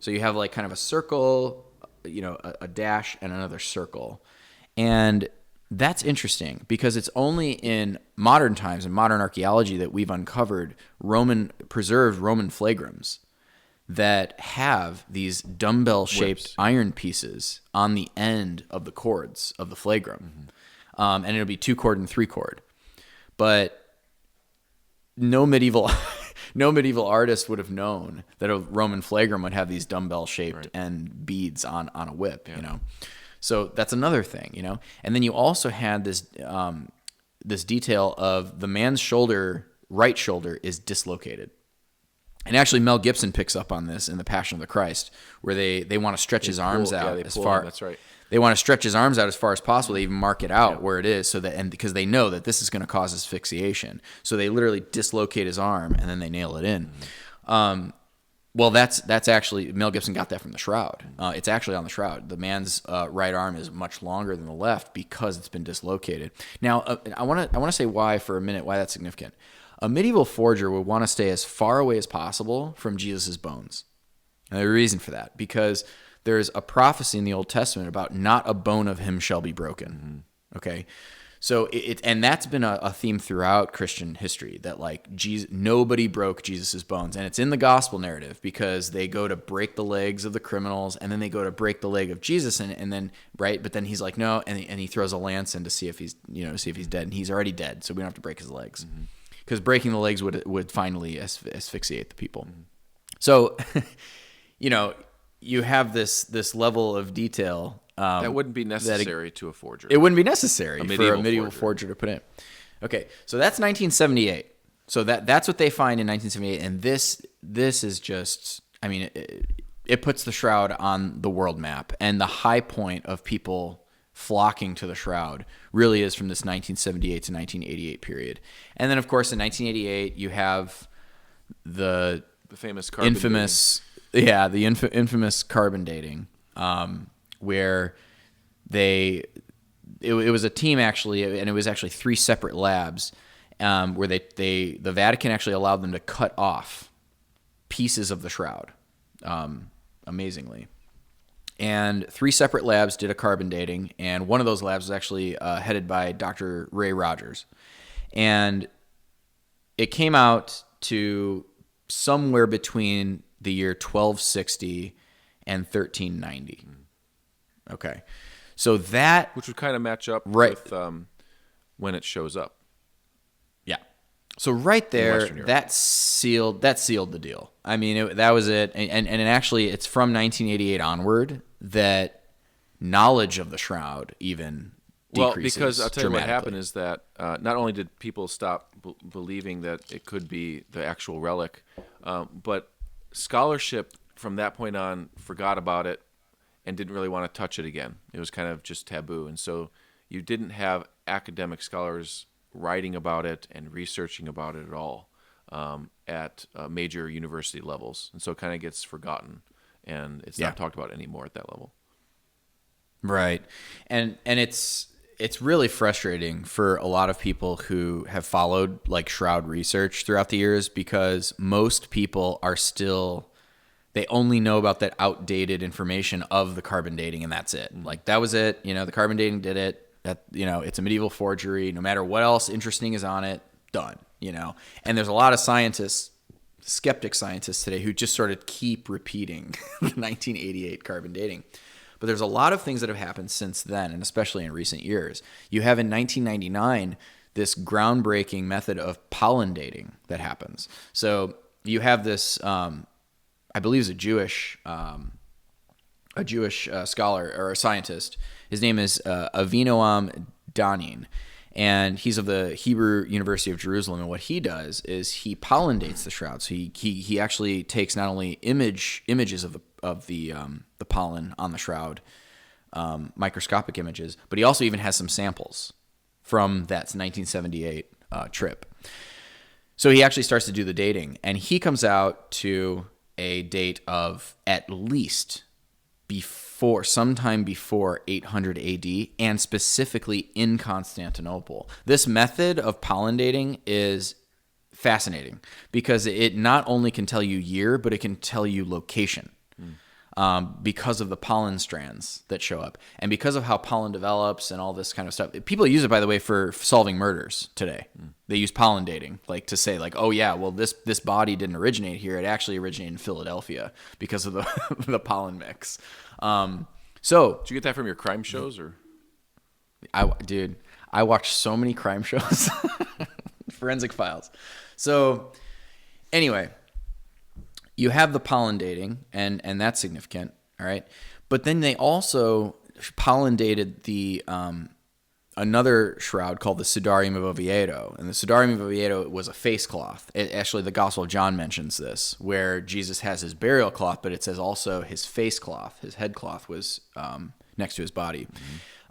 So you have like kind of a circle, a dash and another circle. And that's interesting because it's only in modern times, in modern archaeology, that we've uncovered preserved Roman flagrums that have these dumbbell-shaped iron pieces on the end of the cords of the flagrum. And it'll be 2-cord and 3-cord. But no medieval artist would have known that a Roman flagrum would have these dumbbell-shaped end beads on a whip, So that's another thing, And then you also had this detail of the man's right shoulder is dislocated. And actually, Mel Gibson picks up on this in The Passion of the Christ, where they want to stretch his arms out as far. That's right. They want to stretch his arms out as far as possible. They even mark it out where it is, because they know that this is going to cause asphyxiation. So they literally dislocate his arm and then they nail it in. Well, that's actually Mel Gibson got that from the Shroud. It's actually on the Shroud. The man's right arm is much longer than the left because it's been dislocated. Now, I want to say why that's significant. A medieval forger would want to stay as far away as possible from Jesus' bones. And there's a reason for that, because there's a prophecy in the Old Testament about not a bone of him shall be broken. Okay? So and that's been a theme throughout Christian history, that nobody broke Jesus' bones. And it's in the gospel narrative because they go to break the legs of the criminals and then they go to break the leg of Jesus and then, right? But then he's like, no, and he throws a lance in to see if he's dead, and he's already dead. So we don't have to break his legs. Because breaking the legs would finally asphyxiate the people. So, you have this level of detail that wouldn't be necessary to a forger. It wouldn't be necessary for a medieval forger to put in. Okay, so that's 1978. So that's what they find in 1978, and this is just, it puts the Shroud on the world map, and the high point of people flocking to the Shroud really is from this 1978 to 1988 period. And then, of course, in 1988, you have the famous carbon infamous dating. Infamous carbon dating, where it was a team actually, and it was actually 3 separate labs, where the Vatican actually allowed them to cut off pieces of the Shroud, amazingly. And 3 separate labs did a carbon dating, and one of those labs was actually headed by Dr. Ray Rogers. And it came out to somewhere between the year 1260 and 1390. Okay. So that... which would kind of match up with when it shows up. Yeah. So right there, that sealed the deal. That was it. And actually, it's from 1988 onward that knowledge of the Shroud even decreases. Well, because I'll tell you what happened is that not only did people stop believing that it could be the actual relic, but scholarship from that point on forgot about it and didn't really want to touch it again. It was kind of just taboo. And so you didn't have academic scholars writing about it and researching about it at all at major university levels. And so it kind of gets forgotten, and it's not talked about anymore at that level. Right. And it's really frustrating for a lot of people who have followed Shroud research throughout the years, because most people are still, they only know about that outdated information of the carbon dating, and that's it. That was it. The carbon dating did it. That, it's a medieval forgery. No matter what else interesting is on it, done. And there's a lot of skeptic scientists today who just sort of keep repeating the 1988 carbon dating. But there's a lot of things that have happened since then, and especially in recent years. You have in 1999 this groundbreaking method of pollen dating that happens. So you have this, I believe, is a Jewish scholar or a scientist. His name is Avinoam Danin. And he's of the Hebrew University of Jerusalem, and what he does is he pollen dates the shroud. So he actually takes not only images of the pollen on the shroud, microscopic images, but he also even has some samples from that 1978 trip. So he actually starts to do the dating, and he comes out to a date of at least sometime before 800 AD, and specifically in Constantinople. This method of pollen dating is fascinating because it not only can tell you year, but it can tell you location. Because of the pollen strands that show up and because of how pollen develops and all this kind of stuff. People use it, by the way, for solving murders today. They use pollen dating, like to say like, oh yeah, well this body didn't originate here. It actually originated in Philadelphia because of the the pollen mix. So did you get that from your crime shows or? I watch so many crime shows, Forensic Files. So anyway, you have the pollen dating, and that's significant, all right? But then they also pollen dated the another shroud called the Sudarium of Oviedo. And the Sudarium of Oviedo was a face cloth. Actually, the Gospel of John mentions this, where Jesus has his burial cloth, but it says also his face cloth, his head cloth was next to his body.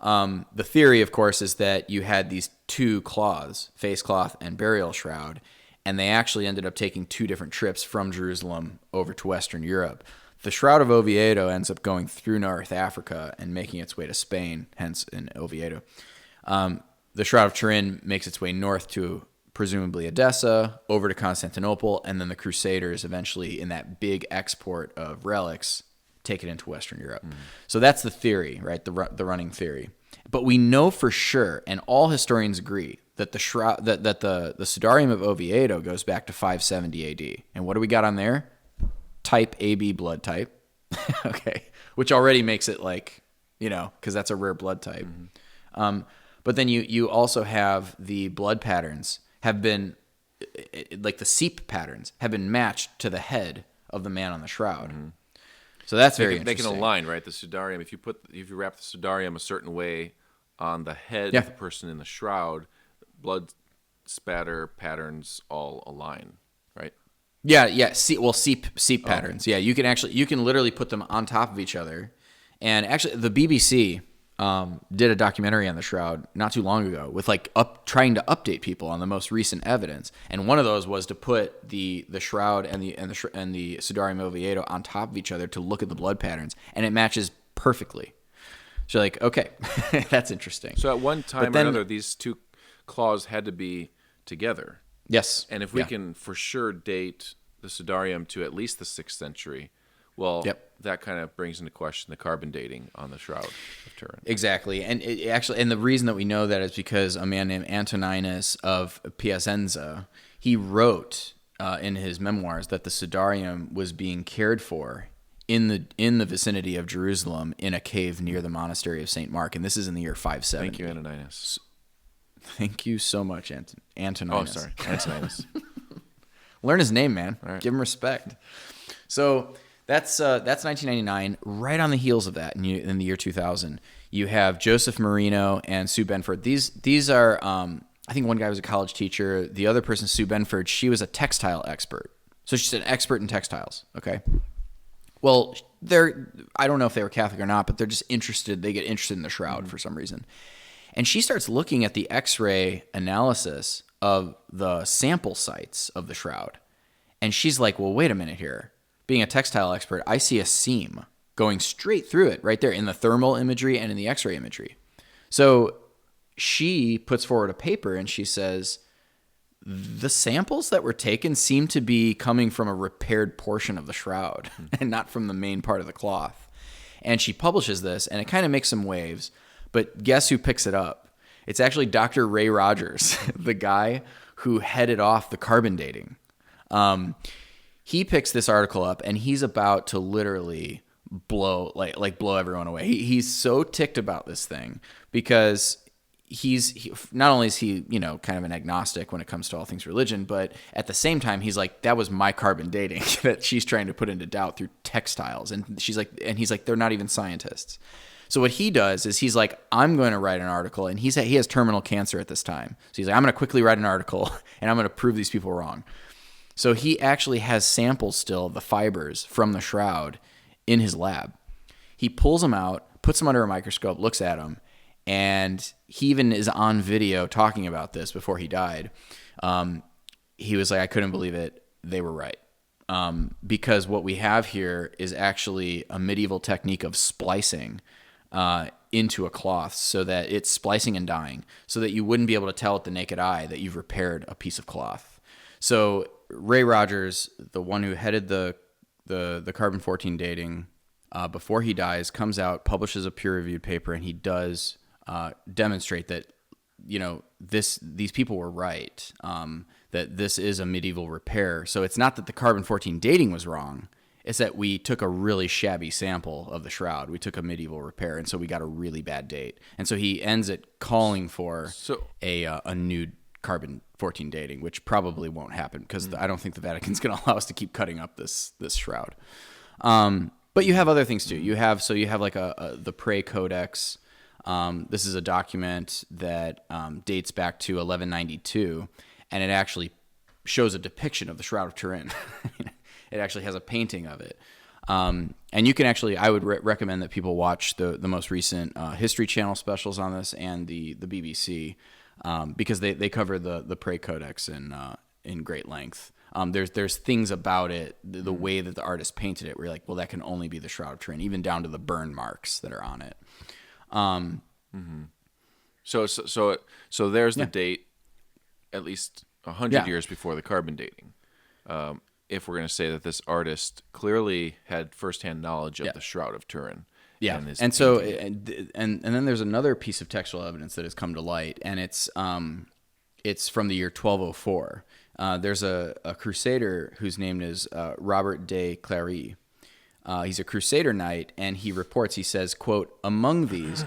The theory, of course, is that you had these two cloths, face cloth and burial shroud, and they actually ended up taking two different trips from Jerusalem over to Western Europe. The Shroud of Oviedo ends up going through North Africa and making its way to Spain, hence in Oviedo. The Shroud of Turin makes its way north to presumably Edessa, over to Constantinople, and then the Crusaders eventually, in that big export of relics, take it into Western Europe. So that's the theory, right? The running theory. But we know for sure, and all historians agree, that the shroud, that the Sudarium of Oviedo goes back to 570 AD. And what do we got on there? Type AB blood type. Okay. Which already makes it like, because that's a rare blood type. But then you also have the blood patterns have been, like the seep patterns, have been matched to the head of the man on the shroud. So that's very interesting. They can align, right? The Sudarium, if you wrap the Sudarium a certain way on the head of the person in the shroud, blood spatter patterns all align, right? Yeah. Seep patterns. Yeah, you can literally put them on top of each other. And actually, the BBC did a documentary on the shroud not too long ago with trying to update people on the most recent evidence. And one of those was to put the shroud and the Sudarium of Oviedo on top of each other to look at the blood patterns, and it matches perfectly. So like, okay, that's interesting. So at one time or another, these two claws had to be together. Yes. And if we can for sure date the Sudarium to at least the 6th century, well, that kind of brings into question the carbon dating on the Shroud of Turin. Exactly. And and the reason that we know that is because a man named Antoninus of Piacenza, he wrote in his memoirs that the Sudarium was being cared for in the vicinity of Jerusalem in a cave near the monastery of St. Mark, and this is in the year 570. Thank you, Antoninus. Thank you so much, Antoninus. Oh, sorry, Antoninus. Learn his name, man. All right. Give him respect. So that's 1999. Right on the heels of that, in the year 2000, you have Joseph Marino and Sue Benford. These are, I think one guy was a college teacher. The other person, Sue Benford, she was a textile expert. So she's an expert in textiles. Okay. Well, I don't know if they were Catholic or not, but they're just interested. They get interested in the shroud for some reason. And she starts looking at the X-ray analysis of the sample sites of the shroud. And she's like, well, wait a minute here. Being a textile expert, I see a seam going straight through it right there in the thermal imagery and in the X-ray imagery. So she puts forward a paper and she says, the samples that were taken seem to be coming from a repaired portion of the shroud and not from the main part of the cloth. And she publishes this, and it kind of makes some waves. But guess who picks it up? It's actually Dr. Ray Rogers, the guy who headed off the carbon dating. He picks this article up, and he's about to literally blow everyone away. He's so ticked about this thing because he not only is he kind of an agnostic when it comes to all things religion, but at the same time he's like, that was my carbon dating that she's trying to put into doubt through textiles, and he's like, they're not even scientists. So what he does is he's like, I'm going to write an article, and he has terminal cancer at this time. So he's like, I'm going to quickly write an article, and I'm going to prove these people wrong. So he actually has samples still of the fibers from the shroud in his lab. He pulls them out, puts them under a microscope, looks at them, and he even is on video talking about this before he died. He was like, I couldn't believe it. They were right. Because what we have here is actually a medieval technique of splicing into a cloth, so that it's splicing and dyeing, so that you wouldn't be able to tell with the naked eye that you've repaired a piece of cloth. So Ray Rogers, the one who headed the carbon-14 dating, before he dies, comes out, publishes a peer-reviewed paper, and he does demonstrate that, these people were right, that this is a medieval repair. So it's not that the carbon-14 dating was wrong. It's that we took a really shabby sample of the shroud. We took a medieval repair, and so we got a really bad date. And so he ends it calling for a new carbon-14 dating, which probably won't happen, because I don't think the Vatican's going to allow us to keep cutting up this shroud. But you have other things too. You have like the Pray Codex. This is a document that dates back to 1192, and it actually shows a depiction of the Shroud of Turin. It actually has a painting of it. And you can actually, I would recommend that people watch the most recent History Channel specials on this, and the BBC, because they cover the Pray Codex in great length. There's things about it, the way that the artist painted it, where you're like, well, that can only be the Shroud of Turin, even down to the burn marks that are on it. So there's the date, at least 100 years before the carbon dating. If we're going to say that this artist clearly had firsthand knowledge of the Shroud of Turin. Yeah, and so and then there's another piece of textual evidence that has come to light, and it's from the year 1204. There's a crusader whose name is Robert de Clary. He's a crusader knight, and he reports, he says, quote, "Among these,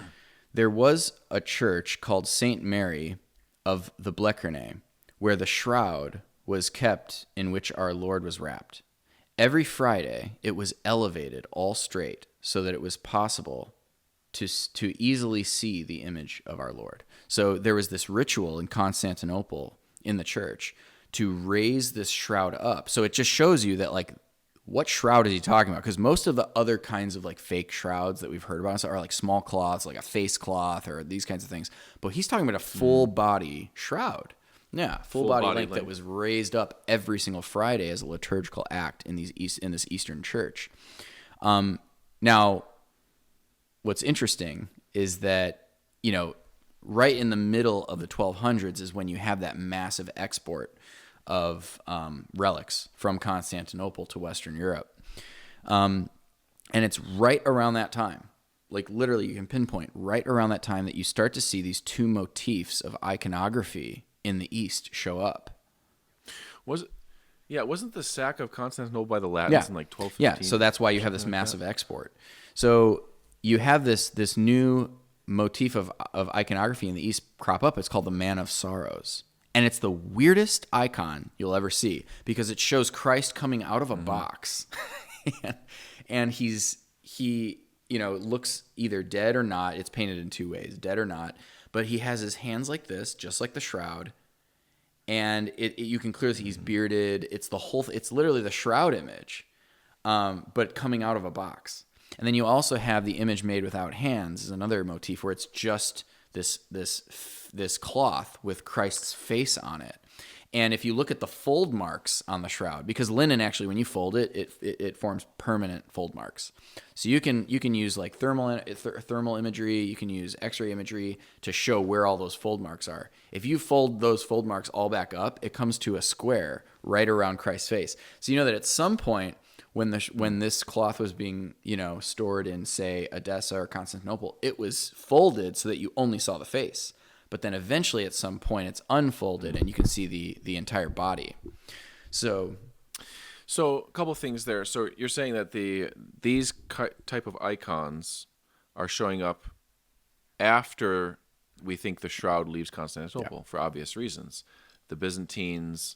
there was a church called Saint Mary of the Blecernay, where the shroud was kept in which our Lord was wrapped. Every Friday it was elevated all straight, so that it was possible to easily see the image of our Lord." So there was this ritual in Constantinople in the church to raise this shroud up. So it just shows you that, like, what shroud is he talking about? Because most of the other kinds of like fake shrouds that we've heard about are like small cloths, like a face cloth or these kinds of things. But he's talking about a full body shroud. Yeah, full body length that was raised up every single Friday as a liturgical act in this Eastern church. Now, what's interesting is that, right in the middle of the 1200s is when you have that massive export of relics from Constantinople to Western Europe. And it's right around that time, like literally you can pinpoint right around that time, that you start to see these two motifs of iconography in the East show up. Wasn't the sack of Constantinople by the Latins in like 1215? Yeah, so that's why you have this massive export. So you have this new motif of iconography in the East crop up. It's called the Man of Sorrows. And it's the weirdest icon you'll ever see, because it shows Christ coming out of a box. and he looks either dead or not. It's painted in two ways, dead or not. But he has his hands like this, just like the shroud. And you can clearly see he's bearded. It's literally the shroud image, but coming out of a box. And then you also have the image made without hands is another motif, where it's just this cloth with Christ's face on it. And if you look at the fold marks on the shroud, because linen actually, when you fold it, it forms permanent fold marks. So you can use like thermal imagery, you can use X-ray imagery to show where all those fold marks are. If you fold those fold marks all back up, it comes to a square right around Christ's face. So you know that at some point when this cloth was being stored in, say, Edessa or Constantinople, it was folded so that you only saw the face. But then eventually at some point it's unfolded and you can see the entire body. So a couple things there. So you're saying that these type of icons are showing up after we think the shroud leaves Constantinople for obvious reasons. The Byzantines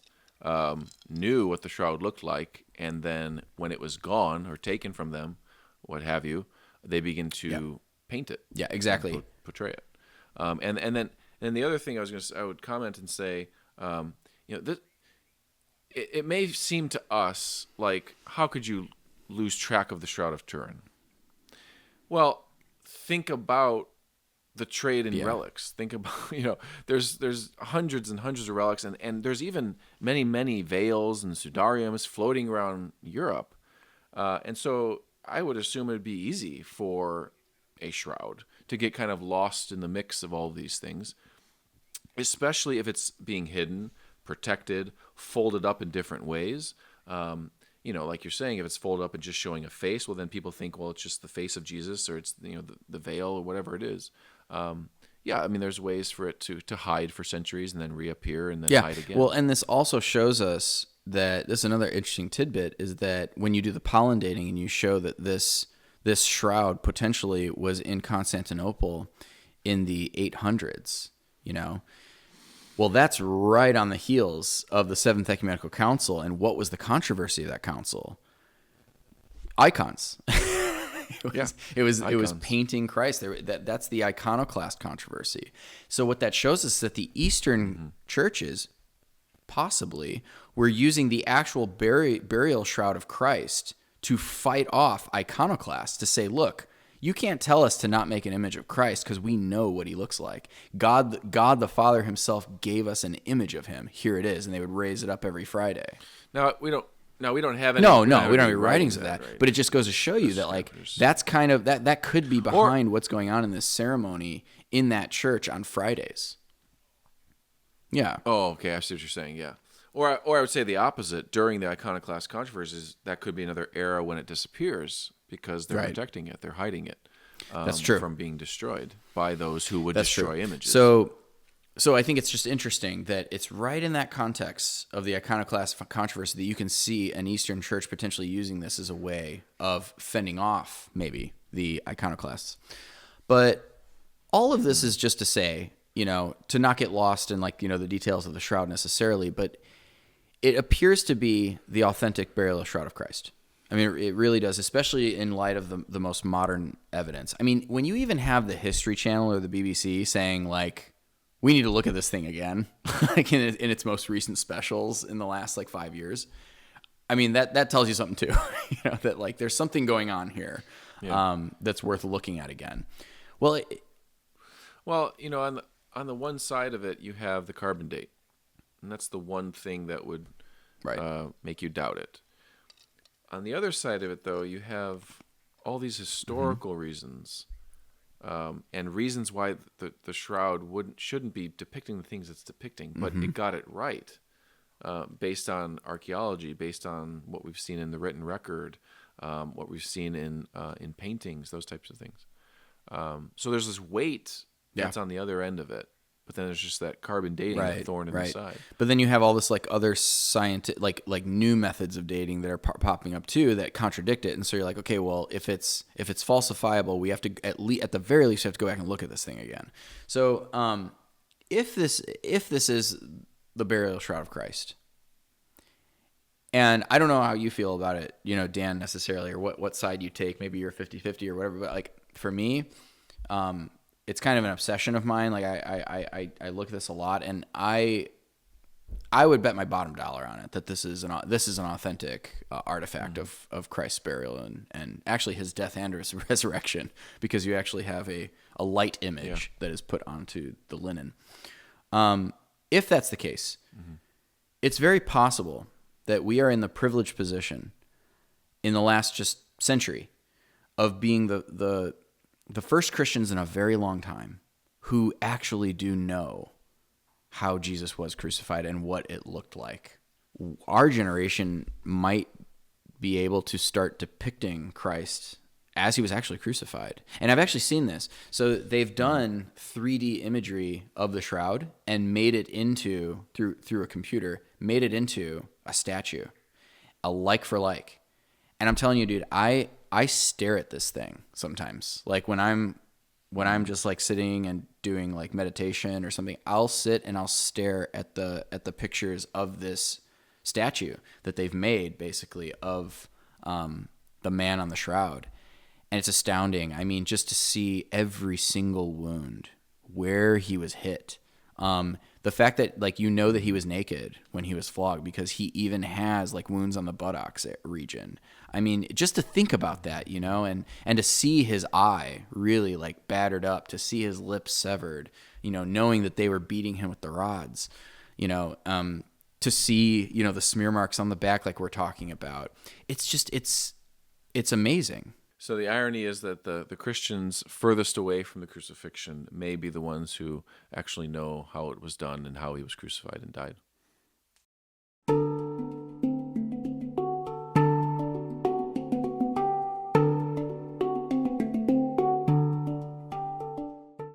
knew what the shroud looked like, and then when it was gone or taken from them, what have you, they begin to paint it. Yeah, exactly. Portray it. And the other thing I would comment and say, it may seem to us like, how could you lose track of the Shroud of Turin? Well, think about the trade in relics. Think about, there's hundreds and hundreds of relics, and there's even many veils and Sudariums floating around Europe. And so I would assume it would be easy for a shroud to get kind of lost in the mix of all of these things, especially if it's being hidden, protected, folded up in different ways. Like you're saying, if it's folded up and just showing a face, well, then people think, well, it's just the face of Jesus, or it's the veil, or whatever it is. There's ways for it to hide for centuries and then reappear and then hide again. Well, and this also shows us that this is another interesting tidbit, is that when you do the pollen dating and you show that this shroud potentially was in Constantinople in the 800s, well, that's right on the heels of the Seventh Ecumenical Council. And what was the controversy of that council? Icons. It was painting Christ. That's the iconoclast controversy. So what that shows us is that the Eastern churches possibly were using the actual burial shroud of Christ to fight off iconoclasts, to say, look, you can't tell us to not make an image of Christ because we know what he looks like. God the Father himself gave us an image of him. Here it is. And they would raise it up every Friday. Now, we don't have any. No, we don't have any writings of that. Right? But it just goes to show you that, like, that's kind of that could be behind what's going on in this ceremony in that church on Fridays. Yeah. Oh, okay. I see what you're saying. Yeah. Or I would say the opposite. During the iconoclast controversies, that could be another era when it disappears because they're protecting it, they're hiding it. That's true. From being destroyed by those who would destroy images. So I think it's just interesting that it's right in that context of the iconoclast controversy that you can see an Eastern church potentially using this as a way of fending off maybe the iconoclasts. But all of this is just to say, to not get lost in the details of the shroud necessarily, but it appears to be the authentic burial shroud of Christ. I mean, it really does, especially in light of the most modern evidence. I mean, when you even have the History Channel or the BBC saying, we need to look at this thing again, in its most recent specials in the last 5 years. I mean, that tells you something too, that there's something going on here that's worth looking at again. Well, on the one side of it, you have the carbon date, and that's the one thing that would make you doubt it. On the other side of it, though, you have all these historical reasons. And reasons why the shroud shouldn't be depicting the things it's depicting, but it got it right, based on archaeology, based on what we've seen in the written record, what we've seen in paintings, those types of things. So there's this weight that's on the other end of it, but then there's just that carbon dating, the thorn in the side. But then you have all this other scientific, like new methods of dating that are popping up too that contradict it. And so you're like, okay, well, if it's falsifiable, we have to at the very least have to go back and look at this thing again. So if this is the burial shroud of Christ, and I don't know how you feel about it, Dan, necessarily, or what side you take. Maybe you're 50-50 or whatever. But for me, it's kind of an obsession of mine. I look at this a lot, and I would bet my bottom dollar on it that this is an authentic artifact of Christ's burial and actually his death and his resurrection, because you actually have a light image that is put onto the linen. If that's the case, it's very possible that we are in the privileged position in the last just century of being the first Christians in a very long time who actually do know how Jesus was crucified and what it looked like. Our generation might be able to start depicting Christ as he was actually crucified. And I've actually seen this. So they've done 3D imagery of the shroud and made it into, through a computer, made it into a statue, a like for like. And I'm telling you, dude, I stare at this thing sometimes. When I'm just sitting and doing meditation or something, I'll sit and I'll stare at the pictures of this statue that they've made basically of the man on the shroud. And it's astounding. I mean, just to see every single wound, where he was hit. The fact that, like, you know that he was naked when he was flogged because he even has, like, wounds on the buttocks region. I mean, just to think about that, you know, and to see his eye really, like, battered up, to see his lips severed, you know, knowing that they were beating him with the rods, you know, to see, you know, the smear marks on the back like we're talking about. It's just, it's amazing. So the irony is that the Christians furthest away from the crucifixion may be the ones who actually know how it was done and how he was crucified and died.